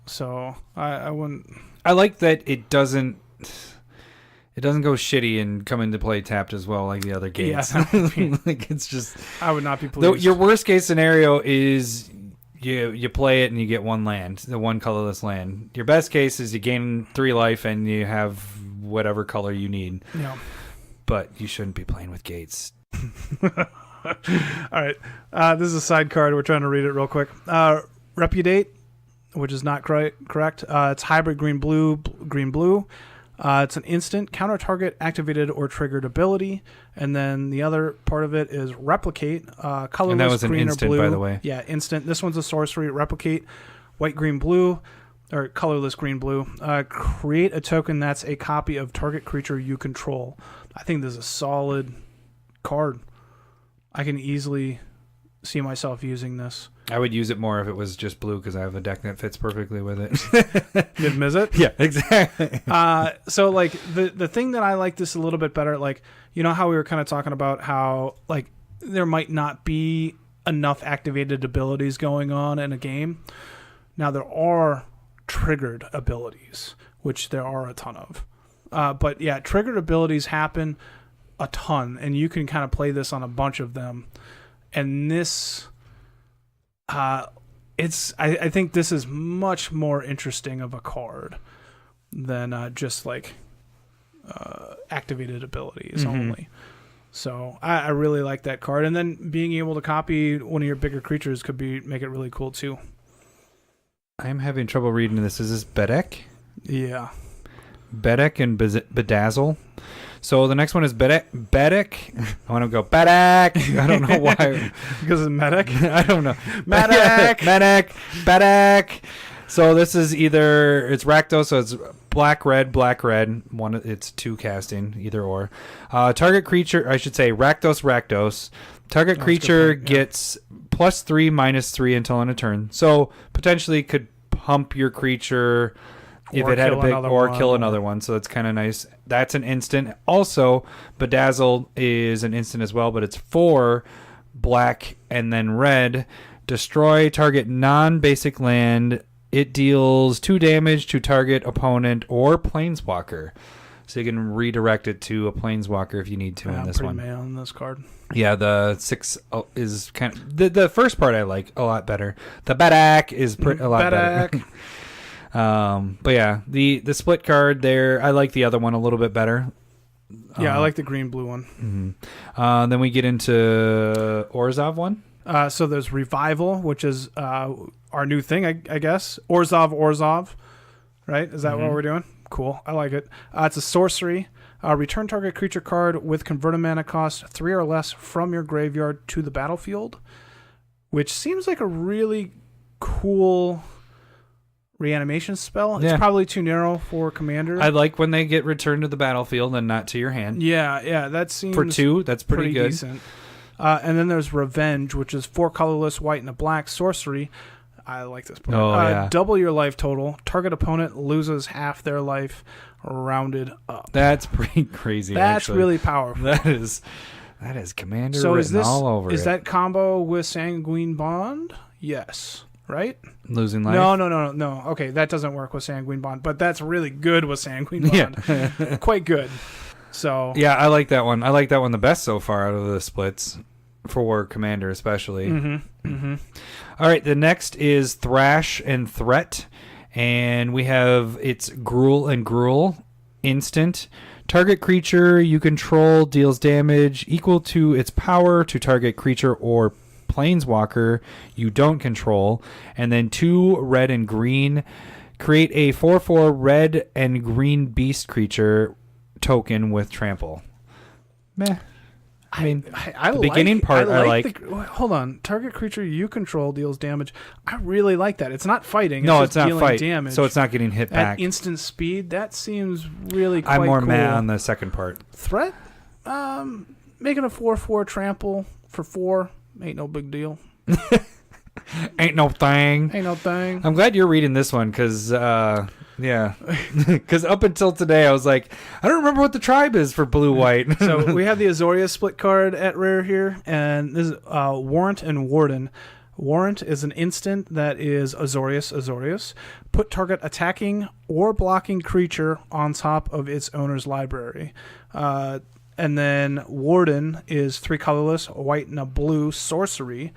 A: So I wouldn't.
B: I like that it doesn't go shitty and come into play tapped as well like the other gates. Yeah, like it's just.
A: I would not be pleased.
B: Your worst case scenario is you play it and you get 1 land, the 1 colorless land. Your best case is you gain 3 life and you have whatever color you need.
A: Yeah.
B: But you shouldn't be playing with gates.
A: All right. This is a side card. We're trying to read it real quick. Repudiate, which is not correct. It's hybrid green-blue. It's an instant, counter target, activated or triggered ability. And then the other part of it is replicate, colorless,
B: and that was an
A: green
B: instant,
A: or blue.
B: by the way.
A: Yeah, instant. This one's a sorcery. Replicate, white, green, blue, or colorless, green, blue. Create a token that's a copy of target creature you control. I think this is a solid card. I can easily see myself using this.
B: I would use it more if it was just blue because I have a deck that fits perfectly with it.
A: You'd miss it?
B: Yeah, exactly.
A: So like the thing that I like this a little bit better, like, you know how we were kind of talking about how like there might not be enough activated abilities going on in a game. Now there are triggered abilities, which there are a ton of. But yeah, triggered abilities happen a ton, and you can kind of play this on a bunch of them. And this, I think this is much more interesting of a card than just like activated abilities only. So I really like that card, and then being able to copy one of your bigger creatures could make it really cool too.
B: I'm having trouble reading this. Is this Bedek?
A: Yeah.
B: Bedek and Bedazzle. So the next one is Bedek. I want to go Bedek. I don't know why.
A: Because it's Medic?
B: I don't know.
A: Medic.
B: Bedek. So this is it's Rakdos, so it's black, red. One, it's 2 casting, either or. Target creature, I should say Rakdos. Target creature gets +3/-3 until end of turn. So potentially could pump your creature if it had a big, or kill another one. So that's kind of nice. That's an instant. Also, Bedazzled is an instant as well, but it's 4 black and then red. Destroy target non-basic land. It deals 2 damage to target opponent or planeswalker. So you can redirect it to a planeswalker if you need to in this one.
A: I'm pretty on this card.
B: Yeah, the 6 is kind of... The first part I like a lot better. The Badak is a lot better. But yeah, the split card there, I like the other one a little bit better.
A: Yeah, I like the green-blue one.
B: Mm-hmm. Then we get into Orzhov one.
A: So there's Revival, which is our new thing, I guess. Orzhov, right? Is that what we're doing? Cool. I like it. It's a sorcery. Return target creature card with converted mana cost 3 or less from your graveyard to the battlefield, which seems like a really cool reanimation spell. It's probably too narrow for Commander.
B: I like when they get returned to the battlefield and not to your hand.
A: Yeah, that seems...
B: For 2, that's pretty good.
A: Decent. And then there's Revenge, which is 4 colorless, white, and a black sorcery. I like this part. Double your life total. Target opponent loses half their life, rounded up.
B: That's pretty crazy.
A: That's
B: actually
A: really powerful.
B: That is Commander written all over it.
A: Is that combo with Sanguine Bond? Yes. Right?
B: Losing life?
A: No. Okay, that doesn't work with Sanguine Bond, but that's really good with Sanguine Bond. Yeah. Quite good. So
B: yeah, I like that one. I like that one the best so far out of the splits for Commander, especially. All right, the next is Thrash and Threat, and we have it's Gruul and Gruul instant. Target creature you control deals damage equal to its power to target creature or planeswalker you don't control, and then 2 red and green. Create a 4/4 red and green beast creature token with trample. Meh. I mean, the beginning part I like.
A: Hold on. Target creature you control deals damage. I really like that. It's not fighting.
B: No, it's not fighting.
A: Damage.
B: So it's not getting hit back.
A: At instant speed, that seems really quite
B: I'm more
A: cool.
B: mad on the second part.
A: Threat? Making a 4/4 trample for 4 ain't no big deal.
B: Ain't no thing. I'm glad you're reading this one because, because up until today I was like, I don't remember what the tribe is for blue-white.
A: So we have the Azorius split card at rare here, and this is Warrant and Warden. Warrant is an instant that is Azorius. Put target attacking or blocking creature on top of its owner's library. And then Warden is 3 colorless, a white and a blue sorcery.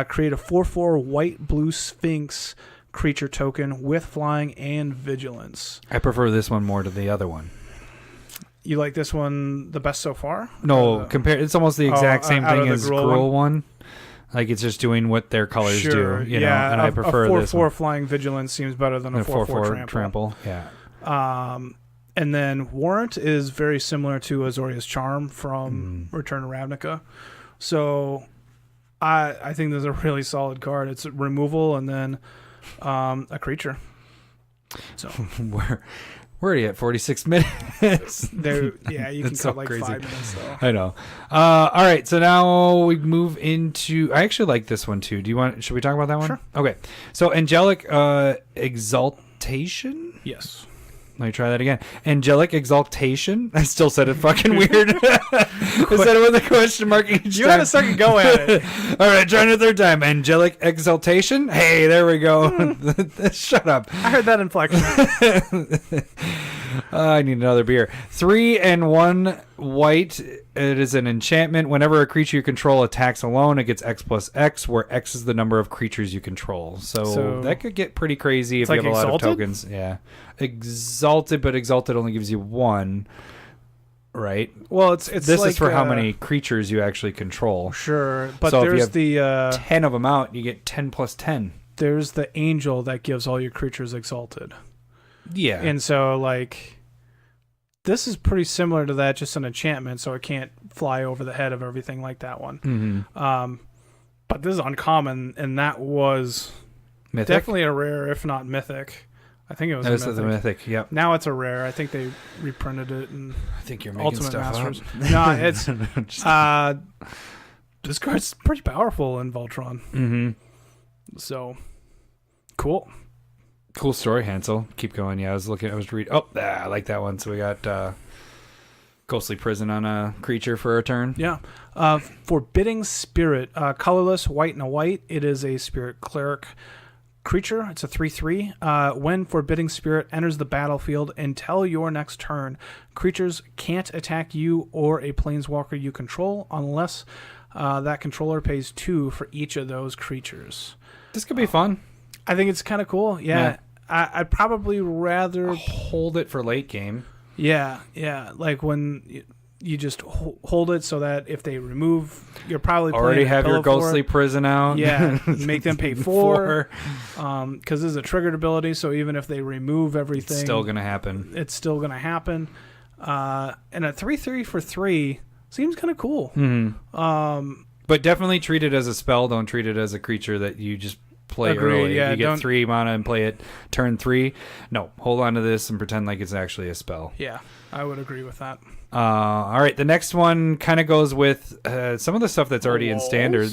A: Create a 4/4 white-blue Sphinx creature token with flying and vigilance.
B: I prefer this one more to the other one.
A: You like this one the best so far?
B: No, it's almost the exact same thing as Gruul one. Like it's just doing what their colors do, you know. And I prefer this one.
A: 4/4 flying vigilance seems better than a 4/4 trample.
B: Yeah.
A: And then Warrant is very similar to Azorius Charm from Return to Ravnica. So I think this is a really solid card. It's removal and then a creature. So
B: we're already at 46 minutes.
A: You can cut
B: so
A: like
B: crazy.
A: 5 minutes though.
B: I know. All right, so now we move into. I actually like this one too. Should we talk about that one?
A: Sure.
B: Okay. So Angelic Exaltation.
A: Yes.
B: Let me try that again. Angelic Exaltation. I still said it fucking weird. I said it with a question mark each time.
A: You had a second go at it.
B: All right, trying it a third time. Angelic Exaltation. Hey, there we go. Shut up.
A: I heard that inflection.
B: I need another beer. 3 and 1 white. It is an enchantment. Whenever a creature you control attacks alone, it gets X+X, where X is the number of creatures you control. So that could get pretty crazy if you have a lot of tokens. Yeah. Exalted, but Exalted only gives you 1. Right?
A: Well, it's
B: this is for how many creatures you actually control.
A: Sure. But
B: so
A: there's
B: if you have 10 of them out, you get 10 plus 10.
A: There's the angel that gives all your creatures Exalted.
B: Yeah.
A: And so, like, this is pretty similar to that, just an enchantment, so it can't fly over the head of everything like that one.
B: Mm-hmm.
A: But this is uncommon, and that was
B: Mythic?
A: Definitely a rare, if not mythic. I think it was
B: a mythic. Yep.
A: Now it's a rare. I think they reprinted it in
B: I think you're making
A: Ultimate
B: stuff
A: Masters.
B: up.
A: No, it's this card's pretty powerful in Voltron.
B: Mm-hmm.
A: So cool.
B: Cool story, Hansel. Keep going. Yeah, I was reading. Oh, I like that one. So we got Ghostly Prison on a creature for a turn.
A: Yeah. Forbidding Spirit. Colorless, white and a white. It is a spirit cleric creature. It's a 3/3. When Forbidding Spirit enters the battlefield until your next turn, creatures can't attack you or a planeswalker you control unless that controller pays 2 for each of those creatures.
B: This could be fun.
A: I think it's kind of cool. Yeah. I'd probably rather
B: hold it for late game.
A: Yeah. Like when you just hold it so that if they remove, you're probably
B: already have your Ghostly Prison out.
A: Yeah, make them pay 4. Because this is a triggered ability, so even if they remove everything,
B: it's still going to happen.
A: And a 3/3 for 3 seems kind of cool.
B: Mm-hmm. But definitely treat it as a spell. Don't treat it as a creature that you just play early.
A: Yeah,
B: you get 3 mana and play it turn 3. No, hold on to this and pretend like it's actually a spell.
A: Yeah, I would agree with that.
B: All right, the next one kind of goes with some of the stuff that's already in standard.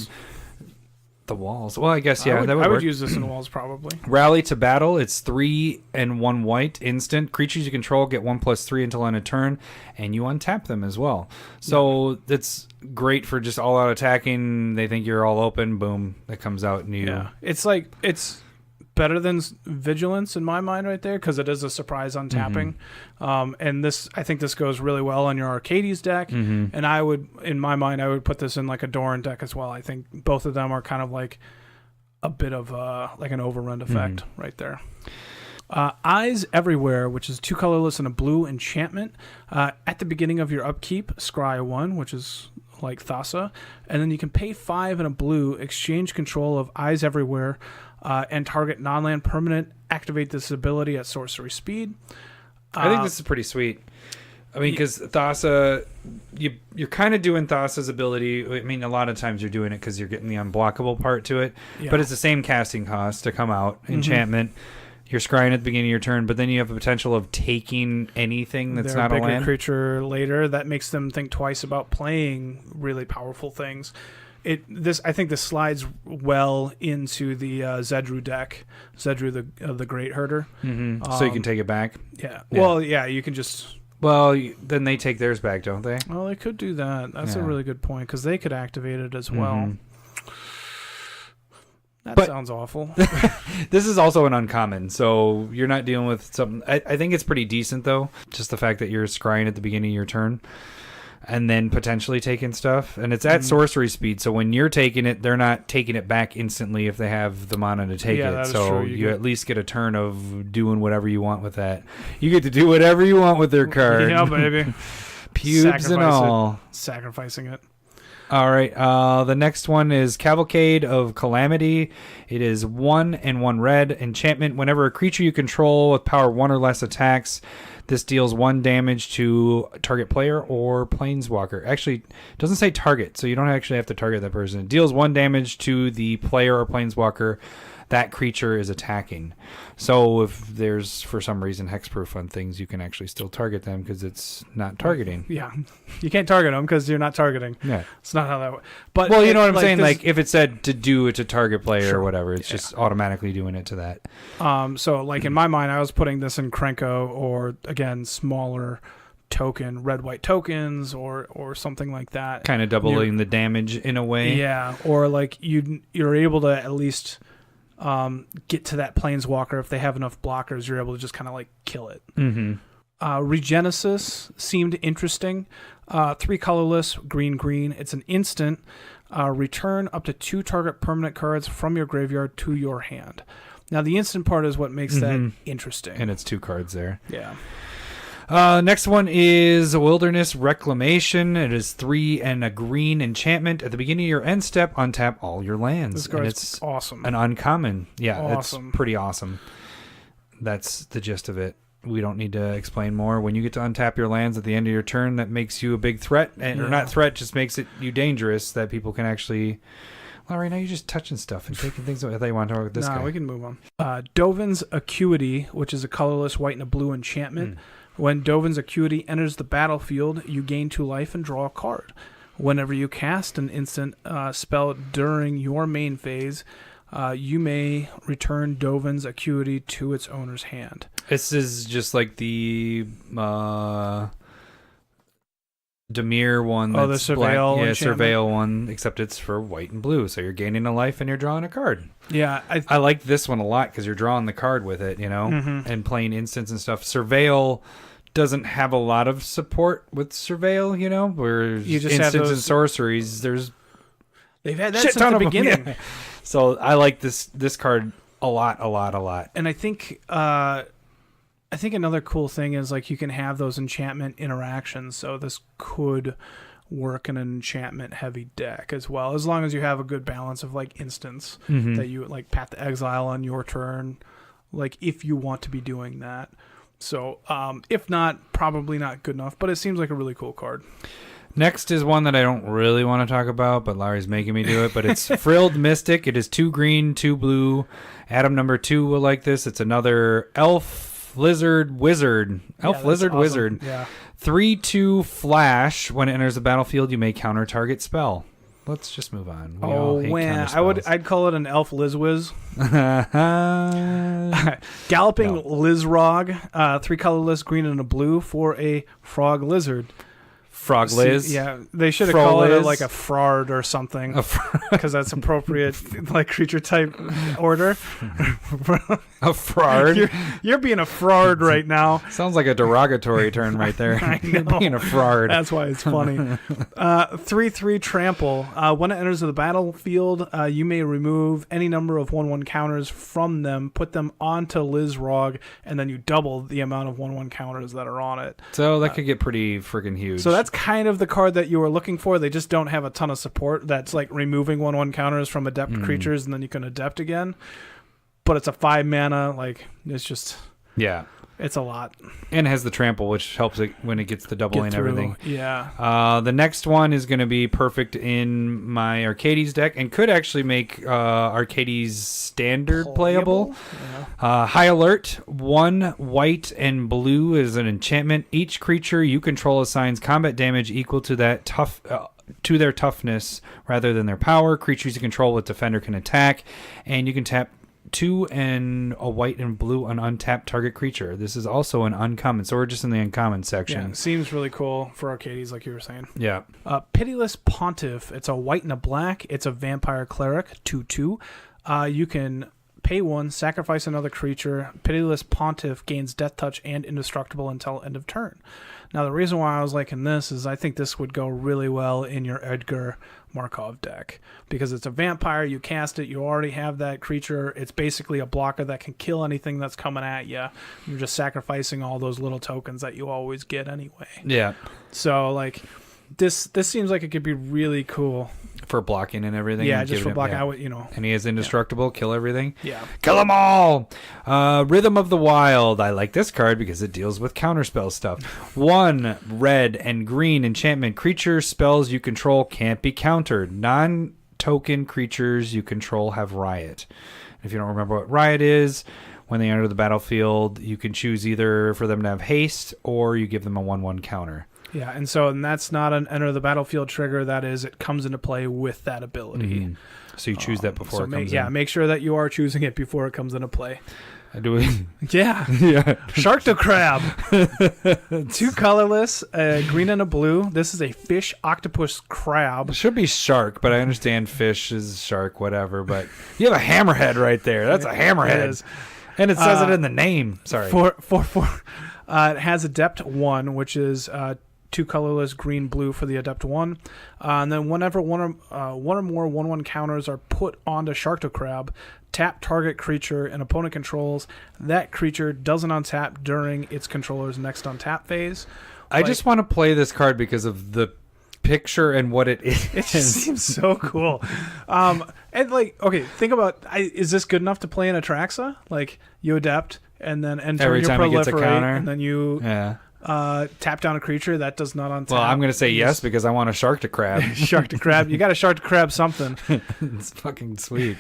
B: The walls. Well, I guess, yeah, that would work.
A: I would use this in walls probably.
B: Rally to Battle. It's 3 and 1 white instant. Creatures you control get 1/3 until end of turn, and you untap them as well. So that's great for just all out attacking. They think you're all open. Boom, that comes out and you.
A: Yeah, it's better than Vigilance in my mind right there because it is a surprise untapping. And this, I think this goes really well on your Arcades deck. And I would, in my mind, I would put this in like a Doran deck as well. I think both of them are kind of like a bit of like an overrun effect right there. Eyes Everywhere, which is 2 colorless and a blue enchantment. At the beginning of your upkeep, scry 1, which is like Thassa, and then you can pay 5 and a blue, exchange control of Eyes Everywhere, and target non-land permanent. Activate this ability at sorcery speed.
B: I think this is pretty sweet. I mean, because Thassa, you're kind of doing Thassa's ability. I mean, a lot of times you're doing it because you're getting the unblockable part to it. Yeah. But it's the same casting cost to come out. Enchantment. You're scrying at the beginning of your turn, but then you have the potential of taking anything that's not a land
A: creature later. That makes them think twice about playing really powerful things. I think this slides well into the Zedru deck, Zedru the Great Herder.
B: So you can take it back.
A: Yeah. Well, yeah, you can just.
B: Well, then they take theirs back, don't they?
A: Well, they could do that. That's a really good point because they could activate it as well. That sounds awful.
B: This is also an uncommon, so you're not dealing with something. I think it's pretty decent, though. Just the fact that you're scrying at the beginning of your turn and then potentially taking stuff. And it's at sorcery speed, so when you're taking it, they're not taking it back instantly if they have the mana to take it.
A: That is
B: so
A: true.
B: You at least get a turn of doing whatever you want with that. You get to do whatever you want with their card.
A: Yeah, baby.
B: Pubes and all.
A: Sacrificing it.
B: All right, the next one is Cavalcade of Calamity. It is 1 and 1 red enchantment. Whenever a creature you control with power 1 or less attacks, this deals 1 damage to target player or planeswalker. Actually, it doesn't say target, so you don't actually have to target that person. It deals 1 damage to the player or planeswalker that creature is attacking. So if there's, for some reason, hexproof on things, you can actually still target them because it's not targeting.
A: Yeah. You can't target them because you're not targeting.
B: Yeah.
A: It's not how that works. But
B: well, you know what I'm saying? Like, if it said to do it to target player or whatever, it's
A: Yeah.
B: just automatically doing it to that.
A: So, like, in my mind, I was putting this in Krenko or, again, smaller token, red-white tokens or something like that.
B: Kind of doubling the damage in a way.
A: Yeah. Or, like, you're able to at least get to that planeswalker. If they have enough blockers, you're able to just kind of like kill it. Regenesis seemed interesting. 3 colorless, green. It's an instant. Return up to 2 target permanent cards from your graveyard to your hand. Now the instant part is what makes that interesting.
B: And it's 2 cards there.
A: Yeah.
B: Next one is Wilderness Reclamation. It is 3 and a green enchantment. At the beginning of your end step, untap all your lands.
A: This card's awesome.
B: An uncommon. Yeah,
A: awesome.
B: It's pretty awesome. That's the gist of it. We don't need to explain more. When you get to untap your lands at the end of your turn, that makes you a big threat. Or not threat, just makes it you dangerous that people can actually... Well, right now you're just touching stuff and taking things. I thought you wanted to talk about this guy.
A: No, we can move on. Dovin's Acuity, which is a colorless white and a blue enchantment. When Dovin's Acuity enters the battlefield, you gain 2 life and draw a card. Whenever you cast an instant spell during your main phase, you may return Dovin's Acuity to its owner's hand.
B: This is just like the Demir one. That's
A: the Surveil
B: black.
A: enchantment?
B: Surveil one, except it's for white and blue. So you're gaining a life and you're drawing a card.
A: Yeah.
B: I like this one a lot because you're drawing the card with it, and playing instants and stuff. Surveil doesn't have a lot of support with Surveil, where
A: you just
B: instants
A: have those,
B: and sorceries,
A: they've had that
B: shit
A: since
B: ton
A: the
B: of them,
A: beginning.
B: yeah. So I like this card a lot.
A: And I think another cool thing is like you can have those enchantment interactions. So this could work in an enchantment heavy deck as well, as long as you have a good balance of like instants that you like Path to Exile on your turn, like if you want to be doing that. So if not, probably not good enough, but it seems like a really cool card.
B: Next is one that I don't really want to talk about, but Larry's making me do it. But it's Frilled Mystic. It is 2 green, 2 blue. Adam number 2 will like this. It's another Elf Lizard Wizard. Lizard
A: awesome.
B: Wizard.
A: Yeah.
B: 3/2 flash. When it enters the battlefield, you may counter target spell. Let's just move on. We all hate counter spells.
A: I'd call it an Elf Lizwiz. Galloping Lizrog, 3 colorless, green and a blue for a frog lizard.
B: Frog Liz.
A: Yeah, they should have called it like a Frard or something, because that's appropriate, like creature type order.
B: A Frard.
A: You're being a Frard right now.
B: Sounds like a derogatory term right there.
A: I know.
B: You're being a Frard.
A: That's why it's funny. 3/3 trample. When it enters the battlefield, you may remove any number of 1/1 counters from them, put them onto Lizrog, and then you double the amount of 1/1 counters that are on it.
B: So that could get pretty freaking huge.
A: So that's kind of the card that you were looking for. They just don't have a ton of support. That's like removing 1/1 counters from adept creatures, and then you can adept again. But it's a 5 mana. Like, it's just...
B: Yeah.
A: It's a lot.
B: And it has the trample, which helps it when it gets the doubling and everything.
A: Yeah.
B: The next one is going to be perfect in my Arcades deck and could actually make Arcades standard playable.
A: Yeah.
B: High Alert. 1 white and blue is an enchantment. Each creature you control assigns combat damage equal to that to their toughness rather than their power. Creatures you control with Defender can attack, and you can tap 2 and a white and blue on untapped target creature. This is also an uncommon, so we're just in the uncommon section.
A: Yeah, seems really cool for Arcades, like you were saying.
B: Yeah.
A: Pitiless Pontiff. It's a white and a black. It's a vampire cleric, 2/2. You can pay 1, sacrifice another creature. Pitiless Pontiff gains Death Touch and Indestructible until end of turn. Now, the reason why I was liking this is I think this would go really well in your Edgar Markov deck, because it's a vampire. You cast it, you already have that creature. It's basically a blocker that can kill anything that's coming at you. You're just sacrificing all those little tokens that you always get anyway.
B: Yeah.
A: So like this seems like it could be really cool
B: For blocking and everything.
A: Yeah,
B: and
A: just for blocking.
B: Yeah.
A: I would,
B: And he is indestructible. Kill everything.
A: Yeah.
B: Kill them all. Rhythm of the Wild. I like this card because it deals with counterspell stuff. 1 red and green enchantment. Creature spells you control can't be countered. Non-token creatures you control have Riot. If you don't remember what Riot is, when they enter the battlefield, you can choose either for them to have haste or you give them a 1/1 counter.
A: Yeah, and that's not an enter the battlefield trigger. That is, it comes into play with that ability.
B: So you choose that before it comes in.
A: Yeah, make sure that you are choosing it before it comes into play.
B: Do we?
A: Yeah.
B: Yeah.
A: Shark to Crab. 2 colorless, green and a blue. This is a fish octopus crab.
B: It should be shark, but I understand fish is shark, whatever. But you have a hammerhead right there. That's a hammerhead.
A: It is.
B: And it says it in the name. Sorry.
A: It has Adept 1, which is 2 colorless, green, blue for the Adept 1. And then whenever one or more 1/1 counters are put onto Shark Crab, tap target creature and opponent controls. That creature doesn't untap during its controller's next untap phase.
B: I just want to play this card because of the picture and what it is.
A: It just seems so cool. And like, okay, think about, is this good enough to play in Atraxa? Like, you Adept and then enter
B: Every
A: your
B: time it gets a
A: Proliferate,
B: counter?
A: and then you...
B: Yeah.
A: Tap down a creature that does not untap.
B: Well, I'm going to say yes because I want a shark to crab.
A: Shark to crab. You got a shark to crab something.
B: It's fucking sweet.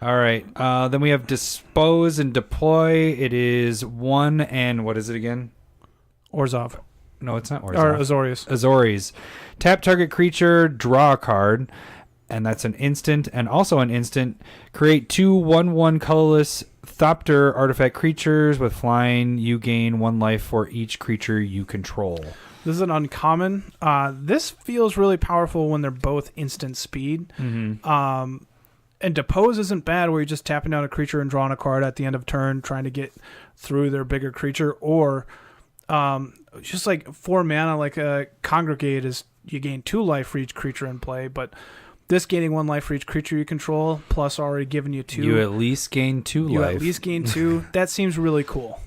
B: All right. Then we have Dispose and Deploy. It is 1 and what is it again?
A: Orzhov.
B: No, it's not Orzhov.
A: Or Azorius.
B: Azorius. Tap target creature, draw a card. and that's an instant, and also an instant. Create 2 1/1 colorless Thopter artifact creatures with flying. You gain 1 life for each creature you control.
A: This is an uncommon. This feels really powerful when they're both instant speed.
B: Mm-hmm.
A: And Depose isn't bad, where you're just tapping down a creature and drawing a card at the end of turn, trying to get through their bigger creature. Or just like 4 mana, like a Congregate is you gain 2 life for each creature in play, but this gaining 1 life for each creature you control, plus already giving you 2.
B: You at least gain 2 life.
A: You at least gain 2. That seems really cool.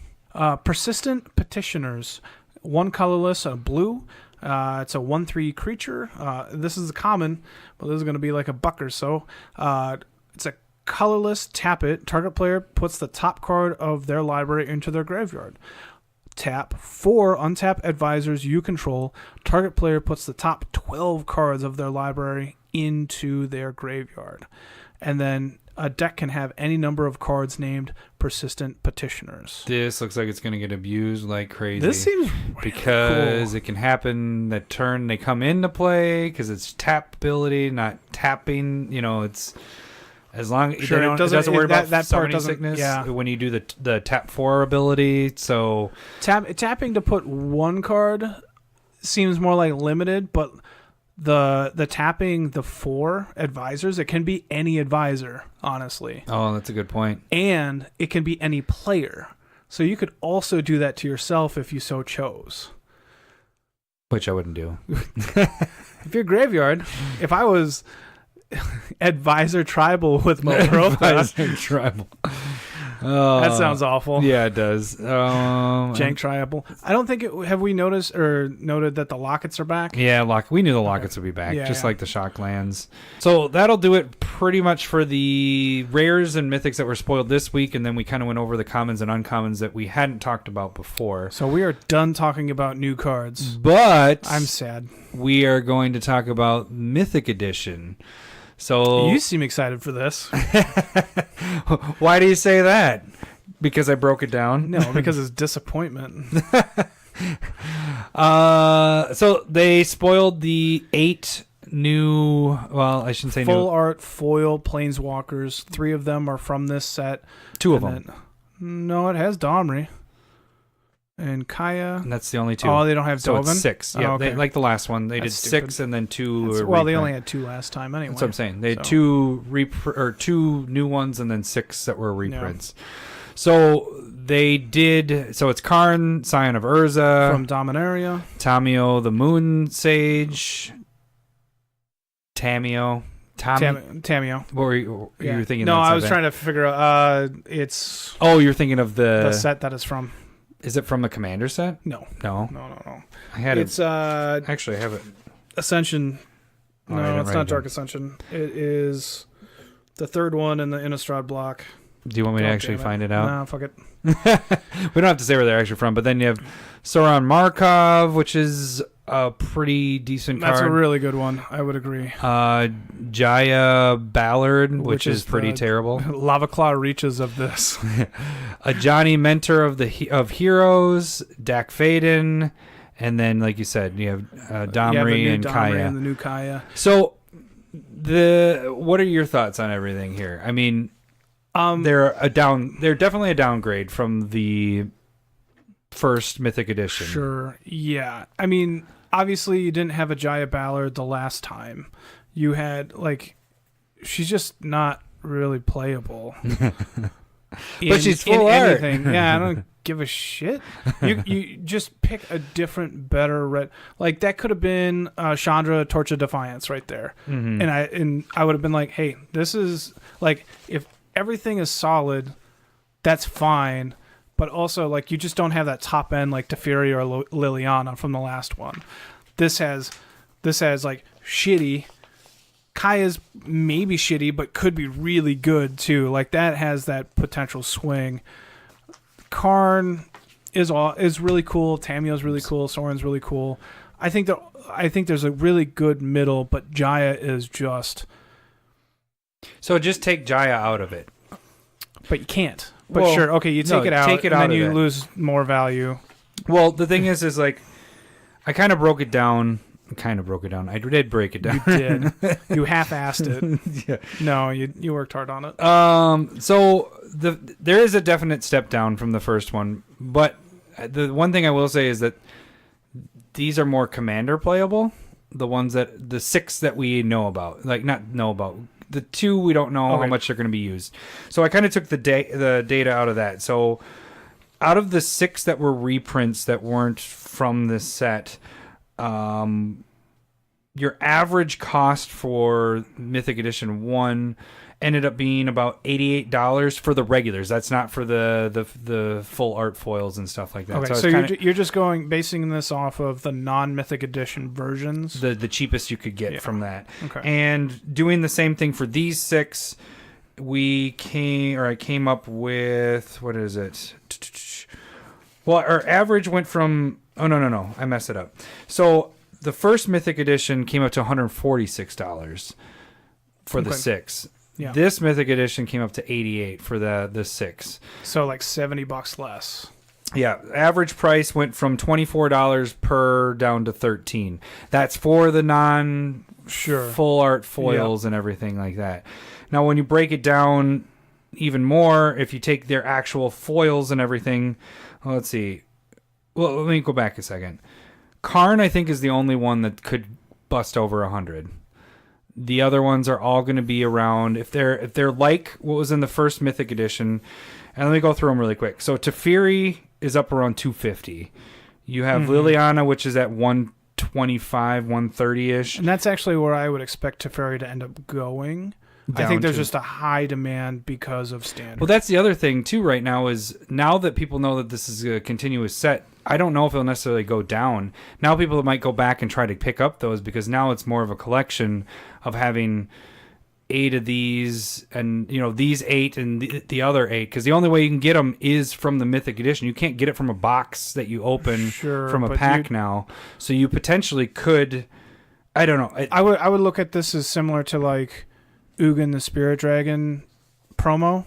A: Persistent Petitioners. 1 colorless, a blue. It's a 1/3 creature. This is a common, but this is going to be like a buck or so. It's a colorless, tap it. Target player puts the top card of their library into their graveyard. Tap 4 untap advisors you control. Target player puts the top 12 cards of their library into their graveyard. And then a deck can have any number of cards named Persistent Petitioners.
B: This looks like it's going to get abused like crazy.
A: This seems really
B: because
A: cool.
B: It can happen that turn they come into play because it's tap ability, not tapping. It's as long as
A: sure,
B: it doesn't worry about
A: that
B: summoning
A: part
B: sickness
A: yeah.
B: when you do the tap 4 ability. So
A: tapping to put 1 card seems more like limited, but the tapping the 4 advisors, it can be any advisor, honestly.
B: Oh, that's a good point. And
A: it can be any player. So you could also do that to yourself if you so chose.
B: Which I wouldn't do.
A: If you're graveyard, if I was advisor tribal with Advisor
B: tribal.
A: That sounds awful.
B: Yeah, it does.
A: Jank tribal. I don't think have we noticed or noted that the lockets are back?
B: Yeah, we knew the lockets would be back, like the shock lands. So that'll do it pretty much for the rares and mythics that were spoiled this week, and then we kind of went over the commons and uncommons that we hadn't talked about before.
A: So we are done talking about new cards.
B: But
A: I'm sad.
B: We are going to talk about Mythic Edition. So
A: you seem excited for this.
B: Why do you say that? Because I broke it down?
A: No, because it's disappointment.
B: So they spoiled the 8 new, well, I shouldn't say
A: full
B: new.
A: art foil planeswalkers. 3 of them are from this set.
B: 2 of them.
A: No, it has Domri. And Kaya.
B: And that's the only 2.
A: Oh, they don't have Dovin?
B: So it's 6. Yeah,
A: okay.
B: like the last one. They did 6 and then 2.
A: Well, they only had 2 last time anyway.
B: That's what I'm saying. They had 2 new ones and then 6 that were reprints. Yeah. So they did. So it's Karn, Scion of Urza.
A: From Dominaria.
B: Tamio, the Moon Sage. Tamio.
A: Tamio.
B: What were you thinking?
A: No, I was trying to figure out. It's.
B: Oh, you're thinking of the
A: set that it's from.
B: Is it from the Commander set?
A: No.
B: I had
A: it.
B: Actually, I have it.
A: Ascension. No, it's not Dark Ascension. It is the 3rd one in the Innistrad block.
B: Do you want me to actually find it out?
A: Nah, fuck it.
B: We don't have to say where they're actually from, but then you have Sauron Markov, which is a pretty decent card.
A: That's a really good one. I would agree.
B: Jaya Ballard, which is pretty terrible.
A: Lava Claw reaches of this.
B: A Johnny Mentor of Heroes, Dak Faden, and then, like you said, you have Domri and Kaya.
A: And the new Kaya.
B: So, what are your thoughts on everything here? I mean, they're definitely a downgrade from the first Mythic Edition.
A: Sure. Yeah. I mean, obviously you didn't have a Jaya Ballard the last time. You had she's just not really playable.
B: But she's full art.
A: Yeah, I don't give a shit. You just pick a different, better red. Like that could have been Chandra Torch of Defiance right there.
B: Mm-hmm.
A: And I would have been like, hey, this is like if everything is solid, that's fine. But also, you just don't have that top end like Teferi or Liliana from the last one. This has shitty. Kaya's maybe shitty, but could be really good too. Like that has that potential swing. Karn is really cool. Tamio's really cool. Soren's really cool. I think there's a really good middle, but Jaya is just.
B: So just take Jaya out of it.
A: But you can't. But sure, okay, you take it out, and then you lose more value.
B: Well, the thing is I kind of broke it down kind of broke it down. I did break it down.
A: You did. You half-assed it.
B: Yeah.
A: No, you worked hard on it.
B: So there is a definite step down from the first one, but the one thing I will say is that these are more commander playable. The 6 that we know about, like not know about. The 2 we don't know how much they're going to be used. So I kind of took the data out of that. So out of the 6 that were reprints that weren't from this set, your average cost for Mythic Edition 1 ended up being about $88 for the regulars. That's not for the full art foils and stuff like that.
A: Okay, so you're just basing this off of the non-Mythic Edition versions?
B: The cheapest you could get from that.
A: Okay.
B: And doing the same thing for these 6, I came up with, what is it? Well, our average went from, no, I messed it up. So the first Mythic Edition came up to $146 for the 6. Yeah. This Mythic Edition came up to $88 for the 6.
A: So like $70 less.
B: Yeah, average price went from $24 per down to $13. That's for the full art foils and everything like that. Now, when you break it down even more, if you take their actual foils and everything, let's see. Well, let me go back a second. Karn, I think, is the only one that could bust over 100. The other ones are all going to be around, if they're like what was in the first Mythic Edition. And let me go through them really quick. So Teferi is up around 250. You have Liliana, which is at 125, 130-ish.
A: And that's actually where I would expect Teferi to end up going. I think there's just a high demand because of standard.
B: Well, that's the other thing, too, right now, is now that people know that this is a continuous set, I don't know if it'll necessarily go down. Now people might go back and try to pick up those because now it's more of a collection of having 8 of these and, these 8 and the other 8. Because the only way you can get them is from the Mythic Edition. You can't get it from a box that you open from a pack now. So you potentially could, I don't know.
A: I would look at this as similar to like Ugin the Spirit Dragon promo.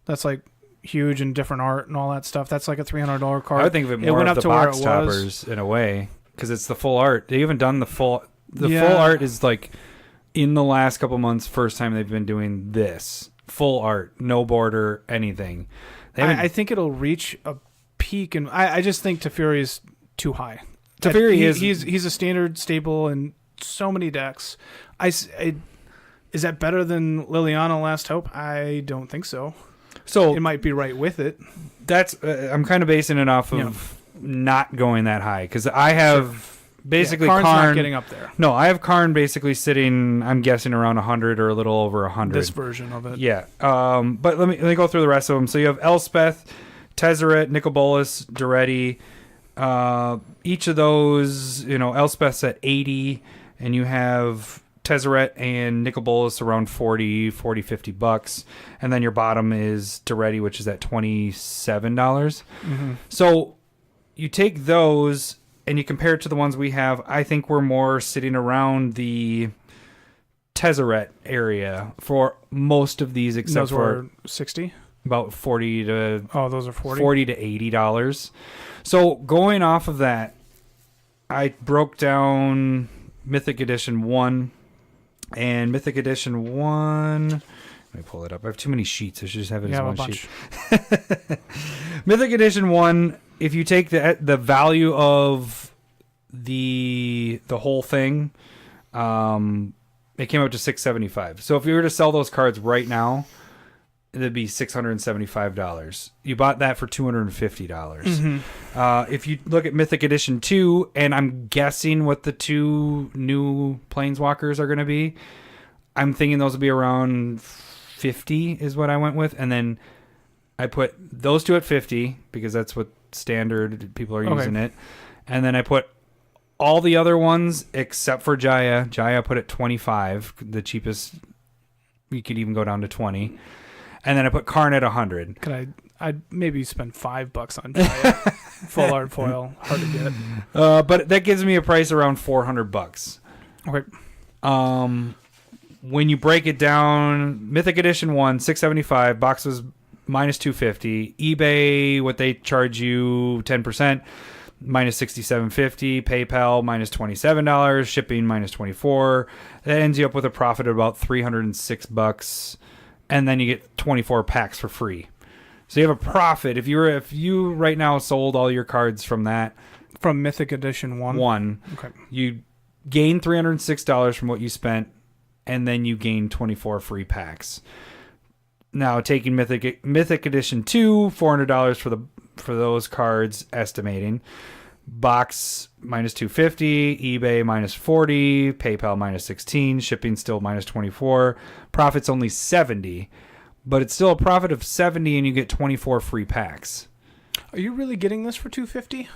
A: That's like huge and different art and all that stuff. That's like a $300 card.
B: I would think of it more of the box toppers in a way because it's the full art. They haven't done the full. Full art is like in the last couple months, first time they've been doing this full art, no border, anything.
A: I think it'll reach a peak, and I just think Teferi is too high.
B: Teferi
A: he's a standard staple in so many decks. Is that better than Liliana Last Hope? I don't think so. So it might be right with it.
B: That's I'm kind of basing it off of not going that high because I have basically
A: Karn's
B: Karn
A: not getting up there.
B: No, I have Karn basically sitting. I'm guessing around 100 or a little over 100.
A: This version of it.
B: Yeah. But let me go through the rest of them. So you have Elspeth, Tezzeret, Nicol Duretti. Each of those, Elspeth's at 80, and you have Tezzeret and Nicol around 40, $50. And then your bottom is Duretti, which is at $27. Mm-hmm. So you take those and you compare it to the ones we have. I think we're more sitting around the Tezzeret area for most of these, except
A: those
B: for
A: were 60,
B: about 40 to
A: those are
B: 40 to $80. So going off of that, I broke down Mythic Edition 1. And Mythic Edition 1... Let me pull it up. I have too many sheets. I should just have it as one sheet. Mythic Edition 1, if you take the value of the whole thing, it came out to $675. So if you were to sell those cards right now, it'd be $675. You bought that for $250. Mm-hmm. If you look at Mythic Edition 2, and I'm guessing what the 2 new Planeswalkers are going to be, I'm thinking those will be around 50 is what I went with. And then I put those 2 at 50 because that's what standard people are using it. And then I put all the other ones except for Jaya. Jaya I put at 25, the cheapest. You could even go down to 20. And then I put Karn at 100.
A: I'd maybe spend $5 on Jaya. Full art foil, hard to get.
B: But that gives me a price around $400.
A: Okay.
B: When you break it down, Mythic Edition 1, $675. Box was minus $250. eBay, what they charge you 10%. minus $67.50, PayPal minus $27, shipping minus $24. That ends you up with a profit of about $306, and then you get 24 packs for free. So you have a profit if you right now sold all your cards from that
A: from Mythic Edition 1.
B: Okay. You gain $306 from what you spent, and then you gain 24 free packs. Now taking Mythic Edition 2, $400 for those cards, estimating. Box minus $250, eBay minus $40, PayPal minus $16, shipping still minus $24. Profit's only $70, but it's still a profit of $70, and you get 24 free packs.
A: Are you really getting this for $250?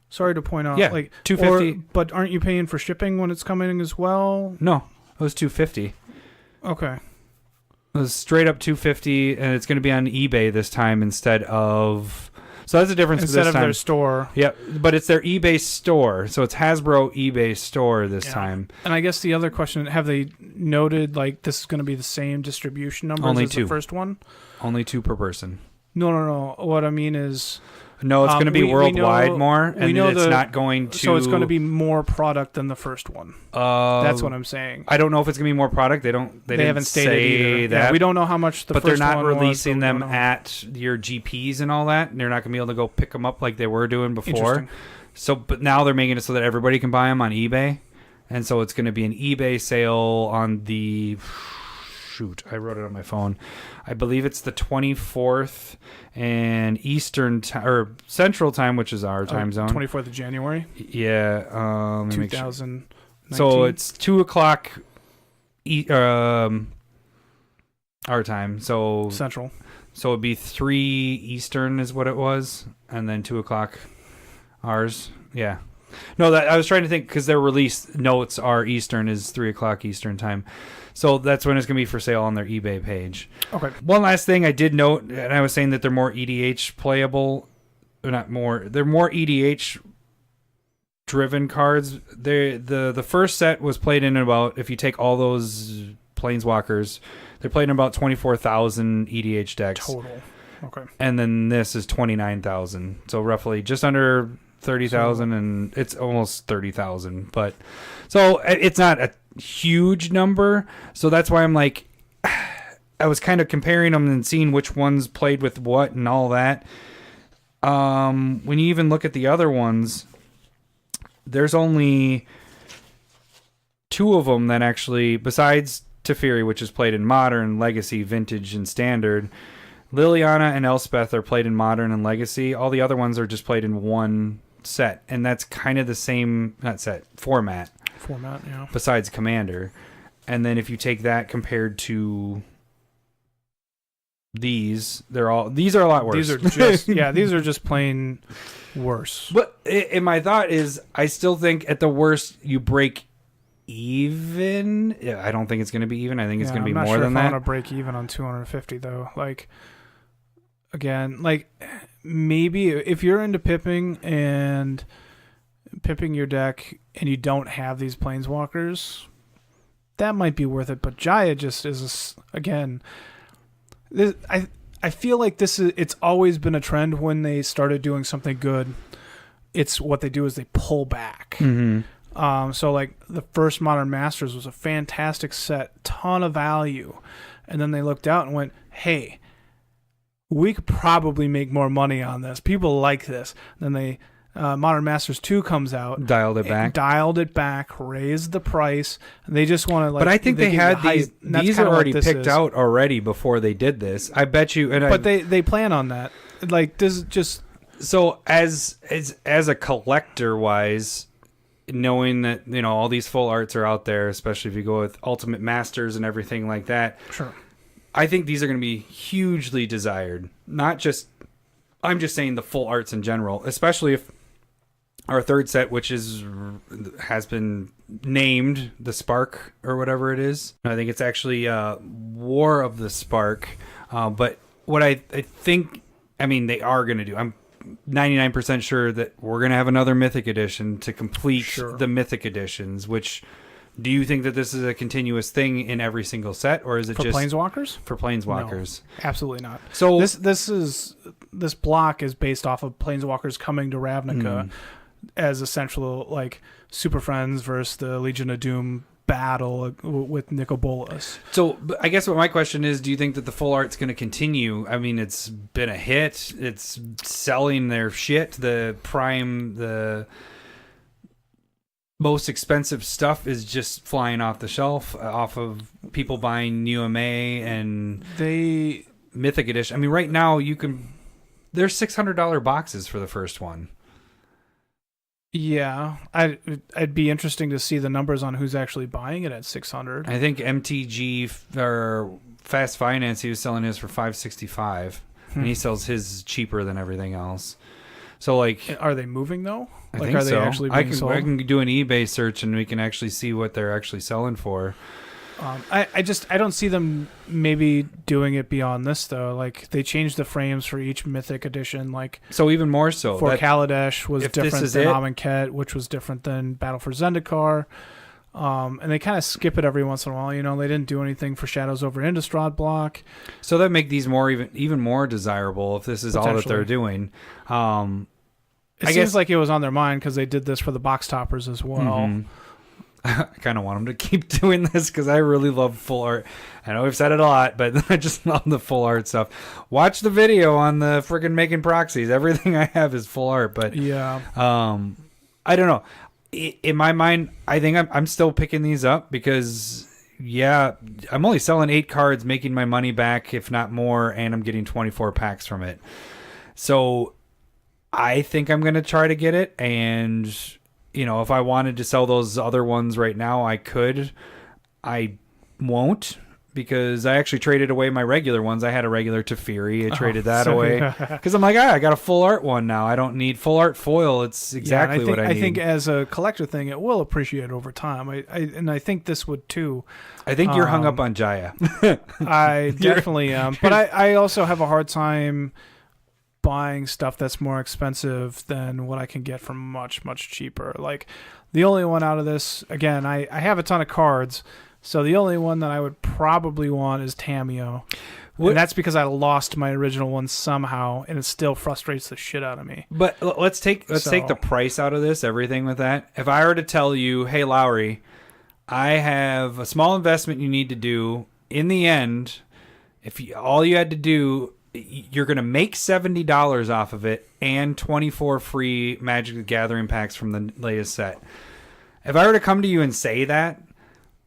A: Sorry to point out.
B: Yeah,
A: like
B: $250.
A: But aren't you paying for shipping when it's coming as well?
B: No, it was $250.
A: Okay.
B: It was straight up $250, and it's going to be on eBay this time instead of. So that's the difference.
A: Instead of their store.
B: Yeah, but it's their eBay store. So it's Hasbro eBay store this time.
A: And I guess the other question: have they noted like this is going to be the same distribution numbers
B: Only
A: as
B: two.
A: the first one?
B: Only 2 per person.
A: No. What I mean is.
B: No, it's going to be worldwide more, and it's not going to.
A: So it's going to be more product than the first one. That's what I'm saying.
B: I don't know if it's going to be more product. They haven't stated either. That.
A: Yeah, we don't know how much the
B: but
A: first one
B: they're not
A: was,
B: releasing them at your GPs and all that. They're not going to be able to go pick them up like they were doing before. So, but now they're making it so that everybody can buy them on eBay, and so it's going to be an eBay sale on the. Shoot, I wrote it on my phone. I believe it's the 24th and Eastern time or Central time, which is our time zone.
A: 24th of January.
B: Yeah,
A: 2019.
B: So it's 2:00 our time. So
A: Central.
B: So it'd be 3 Eastern is what it was, and then 2:00 ours. Yeah. No, that I was trying to think because their release notes are Eastern is 3:00 Eastern time. So that's when it's going to be for sale on their eBay page. Okay. One last thing I did note, and I was saying that they're more EDH playable. They're not more. They're more EDH driven cards. The first set was played in about, if you take all those Planeswalkers, they're played in about 24,000 EDH decks.
A: Total. Okay.
B: And then this is 29,000. So roughly just under 30,000, and it's almost 30,000. But so it's not a huge number, so that's why I'm like, I was kind of comparing them and seeing which ones played with what and all that. When you even look at the other ones, there's only 2 of them that actually, besides Teferi, which is played in Modern, Legacy, Vintage, and Standard, Liliana and Elspeth are played in Modern and Legacy. All the other ones are just played in one set, and that's kind of the same, not set, format, yeah, besides Commander. And then if you take that compared to these are a lot worse.
A: These are just these are just plain worse.
B: But my thought is, I still think at the worst you break even. Yeah, I don't think it's going to be even. I think it's going to be more than that.
A: I'm not sure if I want to break even on 250 though. Like, again, like maybe if you're into pipping your deck and you don't have these Planeswalkers, that might be worth it. But Jaya just is again. I feel like it's always been a trend when they started doing something good. It's what they do is they pull back. Mm-hmm. So like the first Modern Masters was a fantastic set, ton of value, and then they looked out and went, "Hey, we could probably make more money on this. People like this." Then they Modern Masters 2 comes out,
B: dialed it back,
A: raised the price. And they just want to like.
B: But I think they had these are already picked out already before they did this. I bet you.
A: But they plan on that. Like this just.
B: So as a collector wise, knowing that all these full arts are out there, especially if you go with Ultimate Masters and everything like that.
A: Sure.
B: I think these are going to be hugely desired. Not just. I'm just saying the full arts in general, especially if. Our third set, which has been named the Spark or whatever it is. I think it's actually War of the Spark. But what I think, they are going to do. I'm 99% sure that we're going to have another Mythic Edition to complete the Mythic Editions. Which, do you think that this is a continuous thing in every single set, or is it just
A: Planeswalkers? For
B: Planeswalkers,
A: no, absolutely not.
B: So
A: this block is based off of Planeswalkers coming to Ravnica. as essential like Super Friends versus the Legion of Doom battle with Nicol Bolas.
B: So I guess what my question is, do you think that the full art's going to continue? I mean, it's been a hit. It's selling their shit. The most expensive stuff is just flying off the shelf off of people buying UMA and Mythic Edition. I mean, right now there's $600 boxes for the first one.
A: Yeah, I'd be interesting to see the numbers on who's actually buying it at $600.
B: I think MTG or Fast Finance, he was selling his for $565, and he sells his cheaper than everything else. So, like,
A: are they moving though?
B: I
A: like,
B: think
A: are they
B: so.
A: actually being sold?
B: I can do an eBay search and we can actually see what they're actually selling for.
A: I don't see them maybe doing it beyond this though. Like they changed the frames for each Mythic Edition. Like
B: so, even more so.
A: For Kaladesh was different than
B: it,
A: Amonkhet, which was different than Battle for Zendikar. And they kind of skip it every once in a while. You know, they didn't do anything for Shadows over Innistrad block.
B: So that make these more even more desirable if this is all that they're doing.
A: It seems like it was on their mind because they did this for the box toppers as well.
B: Mm-hmm. I kind of want them to keep doing this because I really love full art. I know we've said it a lot, but I just love the full art stuff. Watch the video on the freaking making proxies. Everything I have is full art, but
A: yeah,
B: I don't know. In my mind, I think I'm still picking these up because I'm only selling 8 cards, making my money back, if not more, and I'm getting 24 packs from it. So I think I'm going to try to get it, and you know, if I wanted to sell those other ones right now, I could. I won't because I actually traded away my regular ones. I had a regular Teferi. I traded that away because I'm like, I got a full art one now. I don't need full art foil. It's exactly what I need.
A: I think as a collector thing, it will appreciate over time. I think this would too.
B: I think you're hung up on Jaya.
A: I definitely am. But I also have a hard time buying stuff that's more expensive than what I can get for much, much cheaper. Like the only one out of this, again, I have a ton of cards, so the only one that I would probably want is Tamiyo. And that's because I lost my original one somehow, and it still frustrates the shit out of me.
B: But let's take the price out of this, everything with that. If I were to tell you, hey, Lowry, I have a small investment you need to do. In the end, all you had to do, you're going to make $70 off of it and 24 free Magic the Gathering packs from the latest set. If I were to come to you and say that,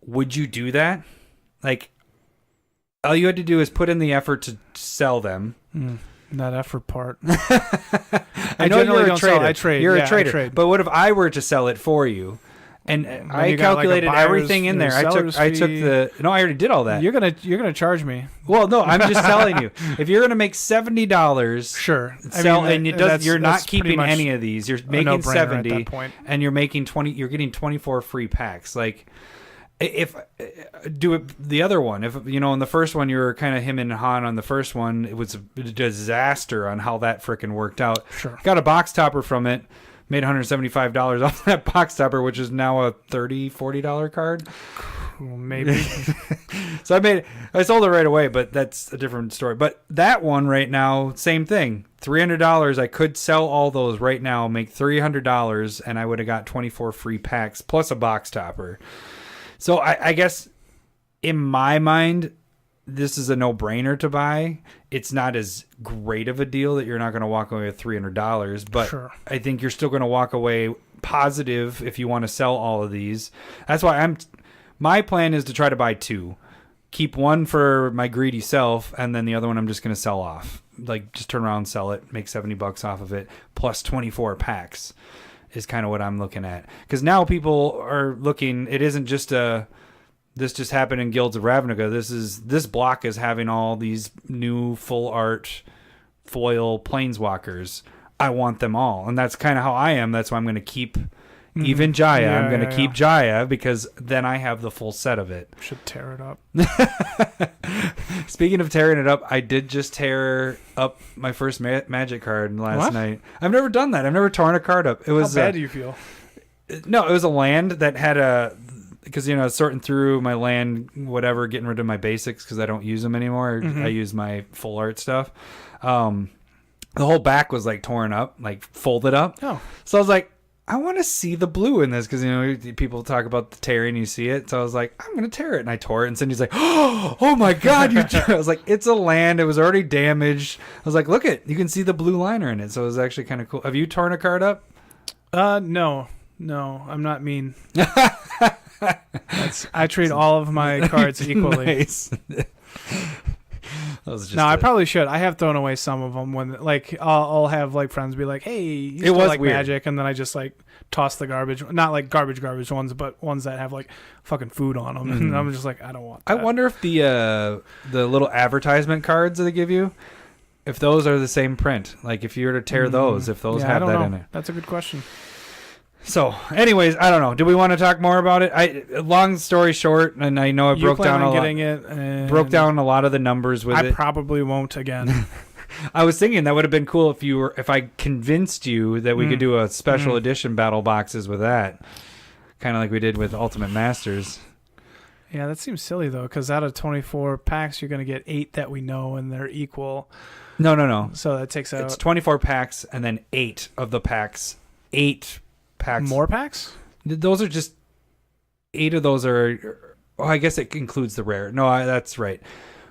B: would you do that? Like, all you had to do is put in the effort to sell them.
A: That effort part.
B: I know you're a trader.
A: I trade.
B: You're a trader. But what if I were to sell it for you? And I calculated everything in there. I took the. No, I already did all that.
A: You're gonna charge me.
B: Well, no, I'm just telling you. If you're gonna make $70,
A: sure.
B: You're not keeping any of these. You're making 70,
A: at that point.
B: And you're making 20. You're getting 24 free packs. Like, if do it the other one. If in the first one you were kind of him and Han on the first one, it was a disaster on how that frickin' worked out.
A: Sure.
B: Got a box topper from it. Made $175 off that box topper, which is now a $30-$40 card.
A: Maybe.
B: So I sold it right away, but that's a different story. But that one right now, same thing. $300. I could sell all those right now, make $300, and I would have got 24 free packs plus a box topper. So I guess in my mind, this is a no-brainer to buy. It's not as great of a deal that you're not going to walk away with $300, but sure. I think you're still going to walk away positive if you want to sell all of these. That's why my plan is to try to buy 2. Keep one for my greedy self, and then the other one I'm just going to sell off. Like, just turn around and sell it, make $70 off of it, plus 24 packs is kind of what I'm looking at. Because now people are looking, it isn't just this just happened in Guilds of Ravnica. This block is having all these new full art foil planeswalkers. I want them all. And that's kind of how I am. That's why I'm going to keep even Jaya.
A: Yeah,
B: I'm going to keep Jaya because then I have the full set of it.
A: Should tear it up.
B: Speaking of tearing it up, I did just tear up my first Magic card last night. I've never done that. I've never torn a card up. It was,
A: how bad do you feel?
B: No, it was a land that had because sorting through my land, whatever, getting rid of my basics because I don't use them anymore. I use my full art stuff. The whole back was like torn up, like folded up.
A: Oh,
B: so I was like, I want to see the blue in this because, people talk about the tearing, you see it. So I was like, I'm going to tear it. And I tore it. And Cindy's like, oh my God. I was like, it's a land. It was already damaged. I was like, look you can see the blue liner in it. So it was actually kind of cool. Have you torn a card up?
A: No, I'm not mean. I treat all of my cards equally.
B: Nice.
A: I probably should. I have thrown away some of them when, like, I'll have like friends be like, "Hey, you still like weird. Magic," and then I just like toss the garbage. Not like garbage ones, but ones that have like fucking food on them. And I'm just like, I don't want that.
B: I wonder if the little advertisement cards that they give you, if those are the same print. Like if you were to tear those, if those have that in it.
A: That's a good question.
B: So, anyways, I don't know. Do we want to talk more about it? Long story short, and I know I broke down a lot of the numbers with it.
A: I probably won't again.
B: I was thinking that would have been cool if I convinced you that we could do a special edition battle boxes with that, kind of like we did with Ultimate Masters.
A: Yeah, that seems silly though, because out of 24 packs, you're going to get 8 that we know, and they're equal.
B: No.
A: So that takes out.
B: It's 24 packs, and then 8 of the packs. 8 packs.
A: More packs?
B: Those are just 8 of those are. Oh, I guess it includes the rare. No, that's right.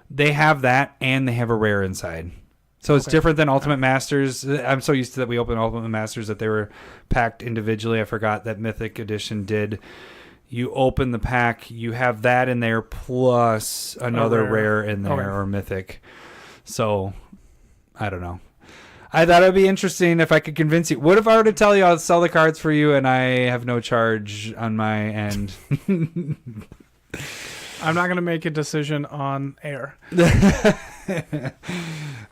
B: They have that, and they have a rare inside. So it's different than Ultimate Masters. I'm so used to that we open Ultimate Masters that they were packed individually. I forgot that Mythic Edition did. You open the pack, you have that in there plus another rare in there or Mythic. So I don't know. I thought it would be interesting if I could convince you. What if I were to tell you I'll sell the cards for you and I have no charge on my end?
A: I'm not going to make a decision on air.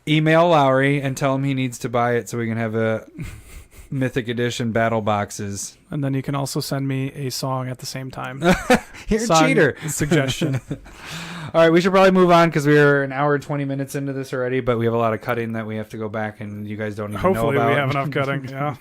B: Email Lowry and tell him he needs to buy it so we can have a Mythic Edition battle boxes.
A: And then you can also send me a song at the same time.
B: You're a cheater.
A: Suggestion.
B: All right, we should probably move on because we're an hour and 20 minutes into this already, but we have a lot of cutting that we have to go back and you guys don't even know about.
A: Hopefully we have enough cutting, yeah.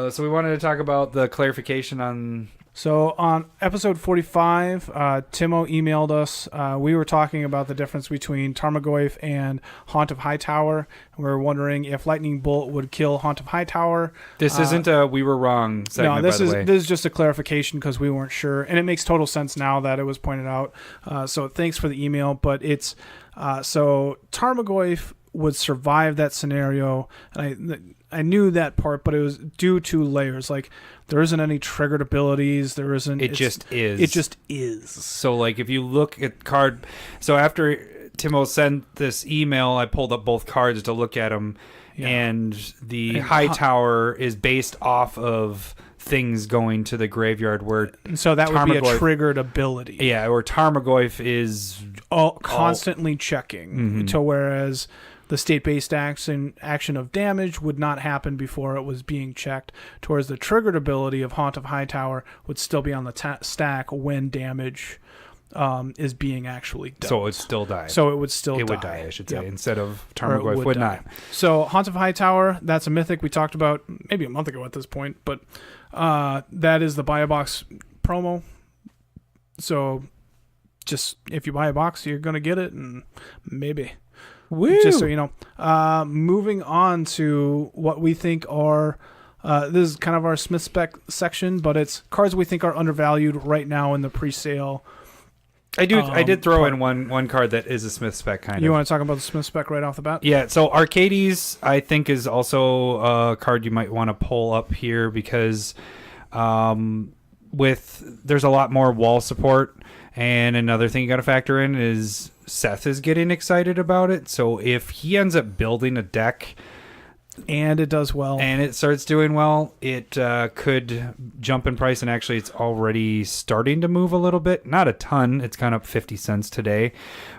B: So we wanted to talk about the clarification on...
A: So on episode 45, Timo emailed us. We were talking about the difference between Tarmogoyf and Haunt of Hightower. We were wondering if Lightning Bolt would kill Haunt of Hightower.
B: This isn't a we were wrong segment,
A: by the
B: way.
A: This is just a clarification because we weren't sure. And it makes total sense now that it was pointed out. So thanks for the email. But it's so Tarmogoyf would survive that scenario. And I knew that part, but it was due to layers. Like, there isn't any triggered abilities. There isn't.
B: It just is.
A: It just is.
B: So, like, if you look at card... So, after Timo sent this email, I pulled up both cards to look at them. Yeah. And the Hightower is based off of things going to the graveyard where...
A: So, that would be a triggered ability.
B: Yeah, where Tarmogoyf is...
A: constantly checking. Mm-hmm. To whereas... The state-based action of damage would not happen before it was being checked, towards the triggered ability of Haunt of Hightower would still be on the stack when damage is being actually dealt.
B: So it would still die.
A: So it would still die.
B: It would die, I should say, instead of Tarmogoyf would not.
A: So Haunt of Hightower, that's a mythic we talked about maybe a month ago at this point, but that is the buy a box promo. So just if you buy a box, you're going to get it, and maybe...
B: Woo.
A: Just so you know. Moving on to what we think are, this is kind of our Smith spec section, but it's cards we think are undervalued right now in the pre-sale.
B: I did throw in one card that is a Smith spec kind of.
A: You want to talk about the Smith spec right off the bat?
B: Yeah, so Arcades I think is also a card you might want to pull up here because there's a lot more wall support, and another thing you got to factor in is Seth is getting excited about it. So if he ends up building a deck
A: and it does well
B: and it starts doing well, it could jump in price, and actually it's already starting to move a little bit, not a ton. It's gone up 50 cents today,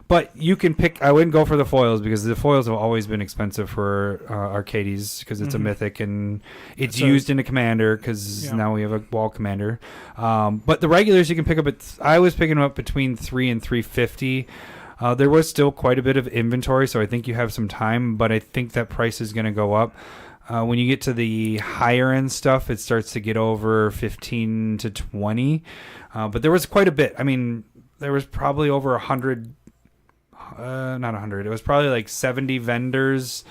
B: but you can pick. I wouldn't go for the foils because the foils have always been expensive for Arcades because it's a mythic and it's used in a commander because now we have a wall commander. But the regulars you can pick up I was picking them up between $3 and $3.50. There was still quite a bit of inventory, so I think you have some time, but I think that price is going to go up. When you get to the higher end stuff, it starts to get over 15 to 20. But there was quite a bit. I mean, there was probably over 100, not 100. It was probably like 70 vendors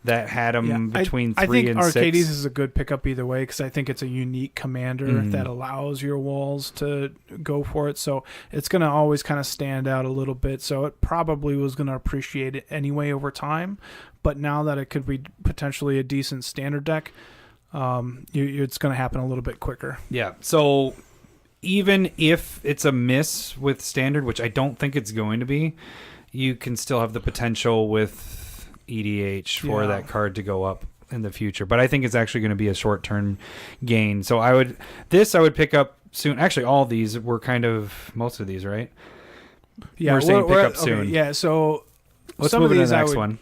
B: that had them between 3
A: I think
B: and
A: Arcades
B: 6.
A: is a good pickup either way because I think it's a unique commander that allows your walls to go for it. So it's going to always kind of stand out a little bit. So it probably was going to appreciate it anyway over time. But now that it could be potentially a decent standard deck, it's going to happen a little bit quicker.
B: Yeah. So even if it's a miss with standard, which I don't think it's going to be, you can still have the potential with EDH for that card to go up in the future. But I think it's actually going to be a short-term gain. So I would pick up soon. Actually, all of these were kind of, most of these, right?
A: Yeah,
B: we're saying pick up soon.
A: Yeah, so
B: let's
A: some
B: move
A: of
B: to
A: these
B: the next one.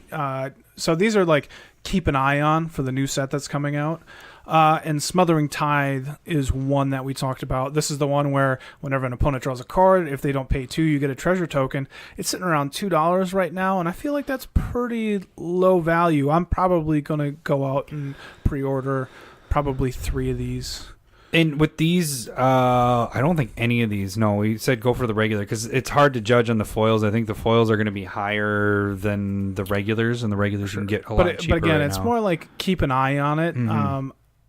A: So these are like keep an eye on for the new set that's coming out. And Smothering Tithe is one that we talked about. This is the one where whenever an opponent draws a card, if they don't pay 2, you get a treasure token. It's sitting around $2 right now, and I feel like that's pretty low value. I'm probably going to go out and pre-order probably 3 of these.
B: And with these, I don't think any of these. No, we said go for the regular because it's hard to judge on the foils. I think the foils are going to be higher than the regulars, and the regulars can get a lot cheaper.
A: But again,
B: right
A: it's
B: now.
A: more like keep an eye on it.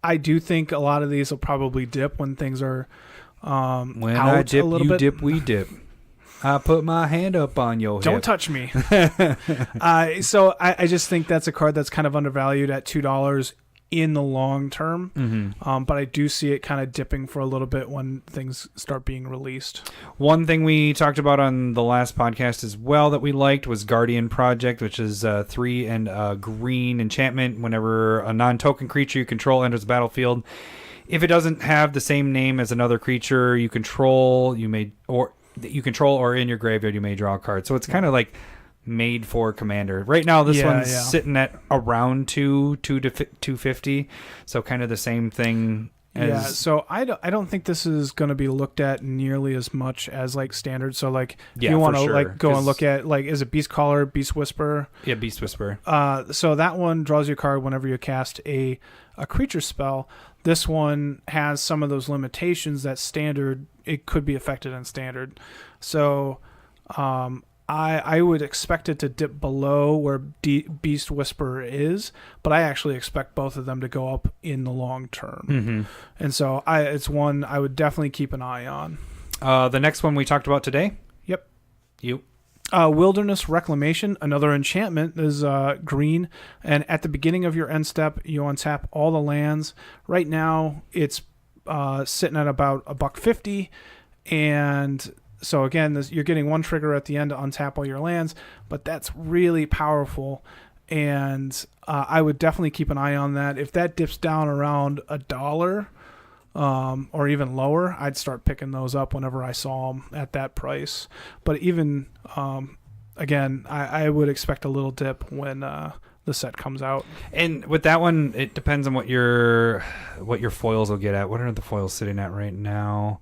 A: I do think a lot of these will probably dip when things are
B: when
A: out
B: I dip,
A: a little
B: you
A: bit.
B: dip, we dip. I put my hand up on your
A: Don't
B: hip.
A: touch me. So I just think that's a card that's kind of undervalued at $2 in the long term. But I do see it kind of dipping for a little bit when things start being released.
B: One thing we talked about on the last podcast as well that we liked was Guardian Project, which is 3 and green enchantment. Whenever a non-token creature you control enters the battlefield, if it doesn't have the same name as another creature you control, or in your graveyard, you may draw a card. So it's kind of like made for Commander. Right now, this one's sitting at around 250, so kind of the same thing.
A: So I don't think this is going to be looked at nearly as much as like standard. So like if you want to like go and look at like, is it Beast Caller, Beast Whisperer?
B: Yeah, Beast Whisperer.
A: So that one draws your card whenever you cast a creature spell. This one has some of those limitations that standard, it could be affected in standard. So I would expect it to dip below where Beast Whisperer is, but I actually expect both of them to go up in the long term. And so it's one I would definitely keep an eye on.
B: The next one we talked about today?
A: Yep.
B: You.
A: Wilderness Reclamation, another enchantment, is green, and at the beginning of your end step, you untap all the lands. Right now, it's sitting at about $1.50, and so again, you're getting one trigger at the end to untap all your lands, but that's really powerful, and I would definitely keep an eye on that. If that dips down around $1 or even lower, I'd start picking those up whenever I saw them at that price. But even again, I would expect a little dip when the set comes out. And
B: with that one, it depends on what your foils will get at. What are the foils sitting at right now?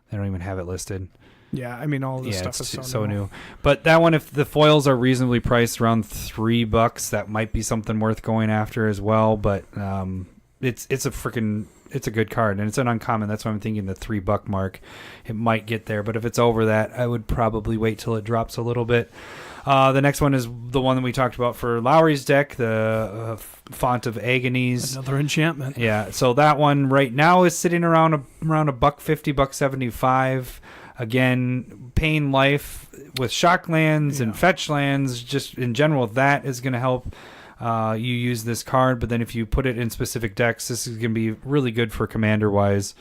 B: They don't even have it listed.
A: Yeah, I mean, all of this stuff is so new.
B: But that one, if the foils are reasonably priced around $3, that might be something worth going after as well. But it's a good card, and it's an uncommon. That's why I'm thinking the $3 mark. It might get there, but if it's over that, I would probably wait till it drops a little bit. The next one is the one that we talked about for Lowry's deck, the Font of Agonies.
A: Another enchantment.
B: Yeah, so that one right now is sitting around $1.50, $1.75. Again, paying life with shock lands and fetch lands, just in general, that is going to help you use this card. But then if you put it in specific decks, this is going to be really good for Commander-wise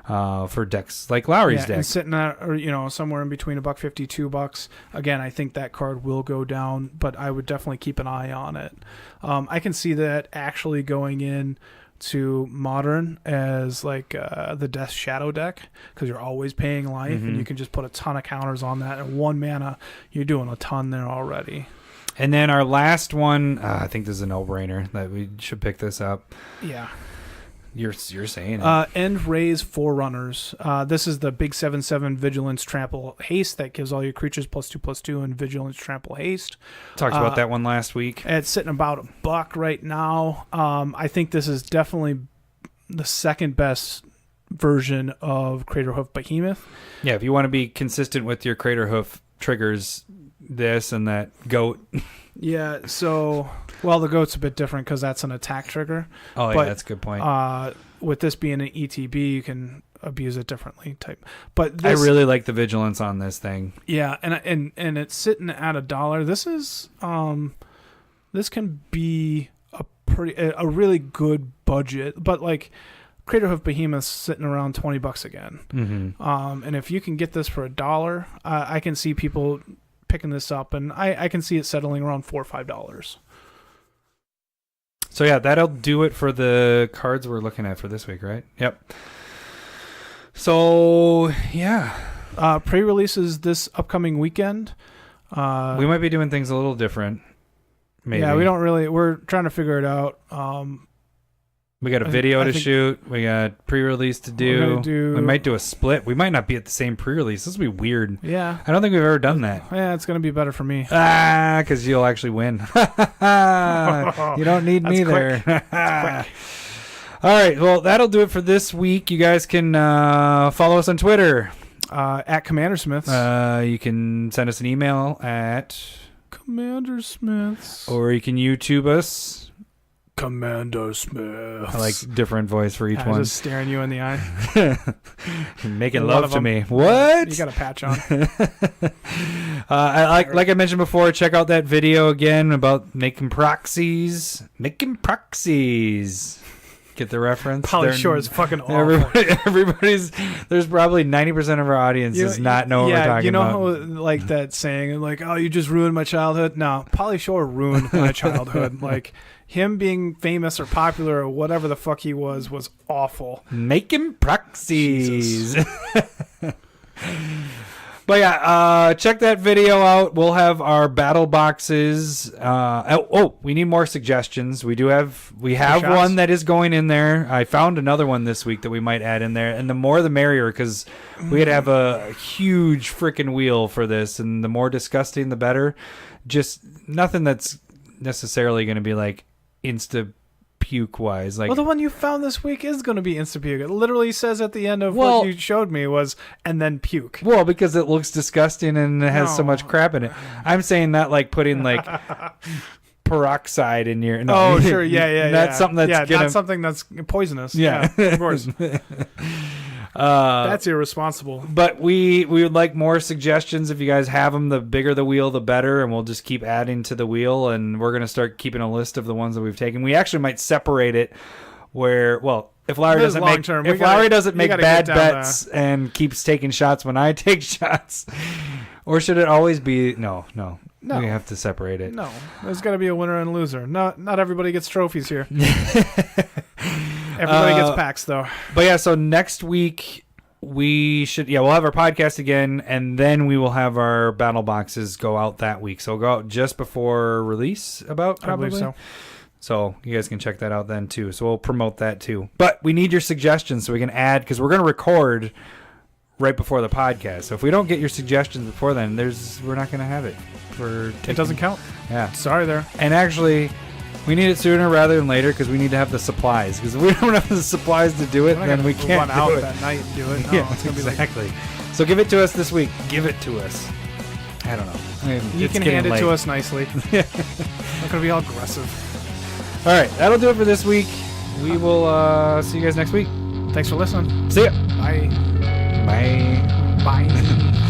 B: for decks like Lowry's deck.
A: And sitting at, or somewhere in between $1.50, $2. Again, I think that card will go down, but I would definitely keep an eye on it. I can see that actually going in to Modern as like the Death Shadow deck, because you're always paying life and you can just put a ton of counters on that, and 1 mana you're doing a ton there already.
B: And then our last one, I think this is a no-brainer that we should pick this up.
A: Yeah,
B: you're saying it.
A: End Raise Forerunners. This is the big 7/7 Vigilance Trample Haste that gives all your creatures +2/+2 and Vigilance Trample Haste.
B: Talked about that one last week.
A: It's sitting about $1 right now. I think this is definitely the second best version of Craterhoof Behemoth.
B: Yeah, if you want to be consistent with your Craterhoof triggers, this and that goat.
A: Yeah, so Well, the goat's a bit different because that's an attack trigger.
B: Oh, yeah, that's a good point.
A: With this being an ETB, you can abuse it differently. But
B: I really like the vigilance on this thing.
A: Yeah, and it's sitting at $1. This is this can be a really good budget, but like Craterhoof Behemoth's sitting around $20 again.
B: Mm-hmm.
A: And if you can get this for $1, I can see people picking this up, and I can see it settling around $4 or $5.
B: So yeah, that'll do it for the cards we're looking at for this week, right? Yep. So yeah,
A: pre-releases this upcoming weekend.
B: We might be doing things a little different. Maybe.
A: Yeah, we're trying to figure it out.
B: We got a video to shoot. We got pre-release to do. We might do a split. We might not be at the same pre-release. This will be weird.
A: Yeah.
B: I don't think we've ever done that.
A: Yeah, it's going to be better for me.
B: Because you'll actually win. You don't need me there. All right. Well, that'll do it for this week. You guys can follow us on Twitter.
A: At CommanderSmiths.
B: You can send us an email at
A: CommanderSmiths.
B: Or you can YouTube us.
A: CommanderSmiths.
B: I like different voice for each one.
A: Just staring you in the eye.
B: Making love to me. What?
A: You got a patch on.
B: Like I mentioned before, check out that video again about making proxies. Making proxies. Get the reference?
A: Polly Shore is fucking awful.
B: Everybody's. There's probably 90% of our audience does not know what we're talking about.
A: Yeah, you know how, like that saying, like, "Oh, you just ruined my childhood." No, Polly Shore ruined my childhood. Like him being famous or popular or whatever the fuck he was awful.
B: Making proxies. But yeah, check that video out. We'll have our battle boxes. We need more suggestions. We have one that is going in there. I found another one this week that we might add in there, and the more the merrier, because we could have a huge freaking wheel for this, and the more disgusting the better. Just nothing that's necessarily going to be like insta puke wise. Like,
A: well, the one you found this week is going to be insta puke. It literally says at the end of what you showed me was and then puke.
B: Well, because it looks disgusting and it has so much crap in it. I'm saying that like putting like peroxide in your. No,
A: oh, sure, yeah.
B: That's something that's
A: not something that's poisonous.
B: Yeah,
A: of course. That's irresponsible.
B: But we would like more suggestions. If you guys have them, the bigger the wheel, the better, and we'll just keep adding to the wheel. And we're going to start keeping a list of the ones that we've taken. We actually might separate it where, well, if Lowry doesn't make bad bets and keeps taking shots when I take shots, or should it always be no. We have to separate it.
A: No, there's got to be a winner and a loser. Not everybody gets trophies here. Everybody gets packs, though.
B: But yeah, so next week we'll have our podcast again, and then we will have our battle boxes go out that week. So go out just before release, probably.
A: I believe so.
B: So you guys can check that out then too. So we'll promote that too. But we need your suggestions so we can add, because we're going to record right before the podcast. So if we don't get your suggestions before then, we're not going to have it.
A: It doesn't count.
B: Yeah.
A: Sorry there.
B: And actually, we need it sooner rather than later because we need to have the supplies. Because if we don't have the supplies to do it, then we can't
A: run out that night and do it. No,
B: yeah,
A: it's gonna
B: exactly.
A: Be
B: so give it to us this week. Give it to us. I don't know.
A: You can hand it to us nicely. Not going to be all aggressive.
B: All right. That'll do it for this week. We will see you guys next week.
A: Thanks for listening.
B: See ya.
A: Bye.
B: Bye.
A: Bye.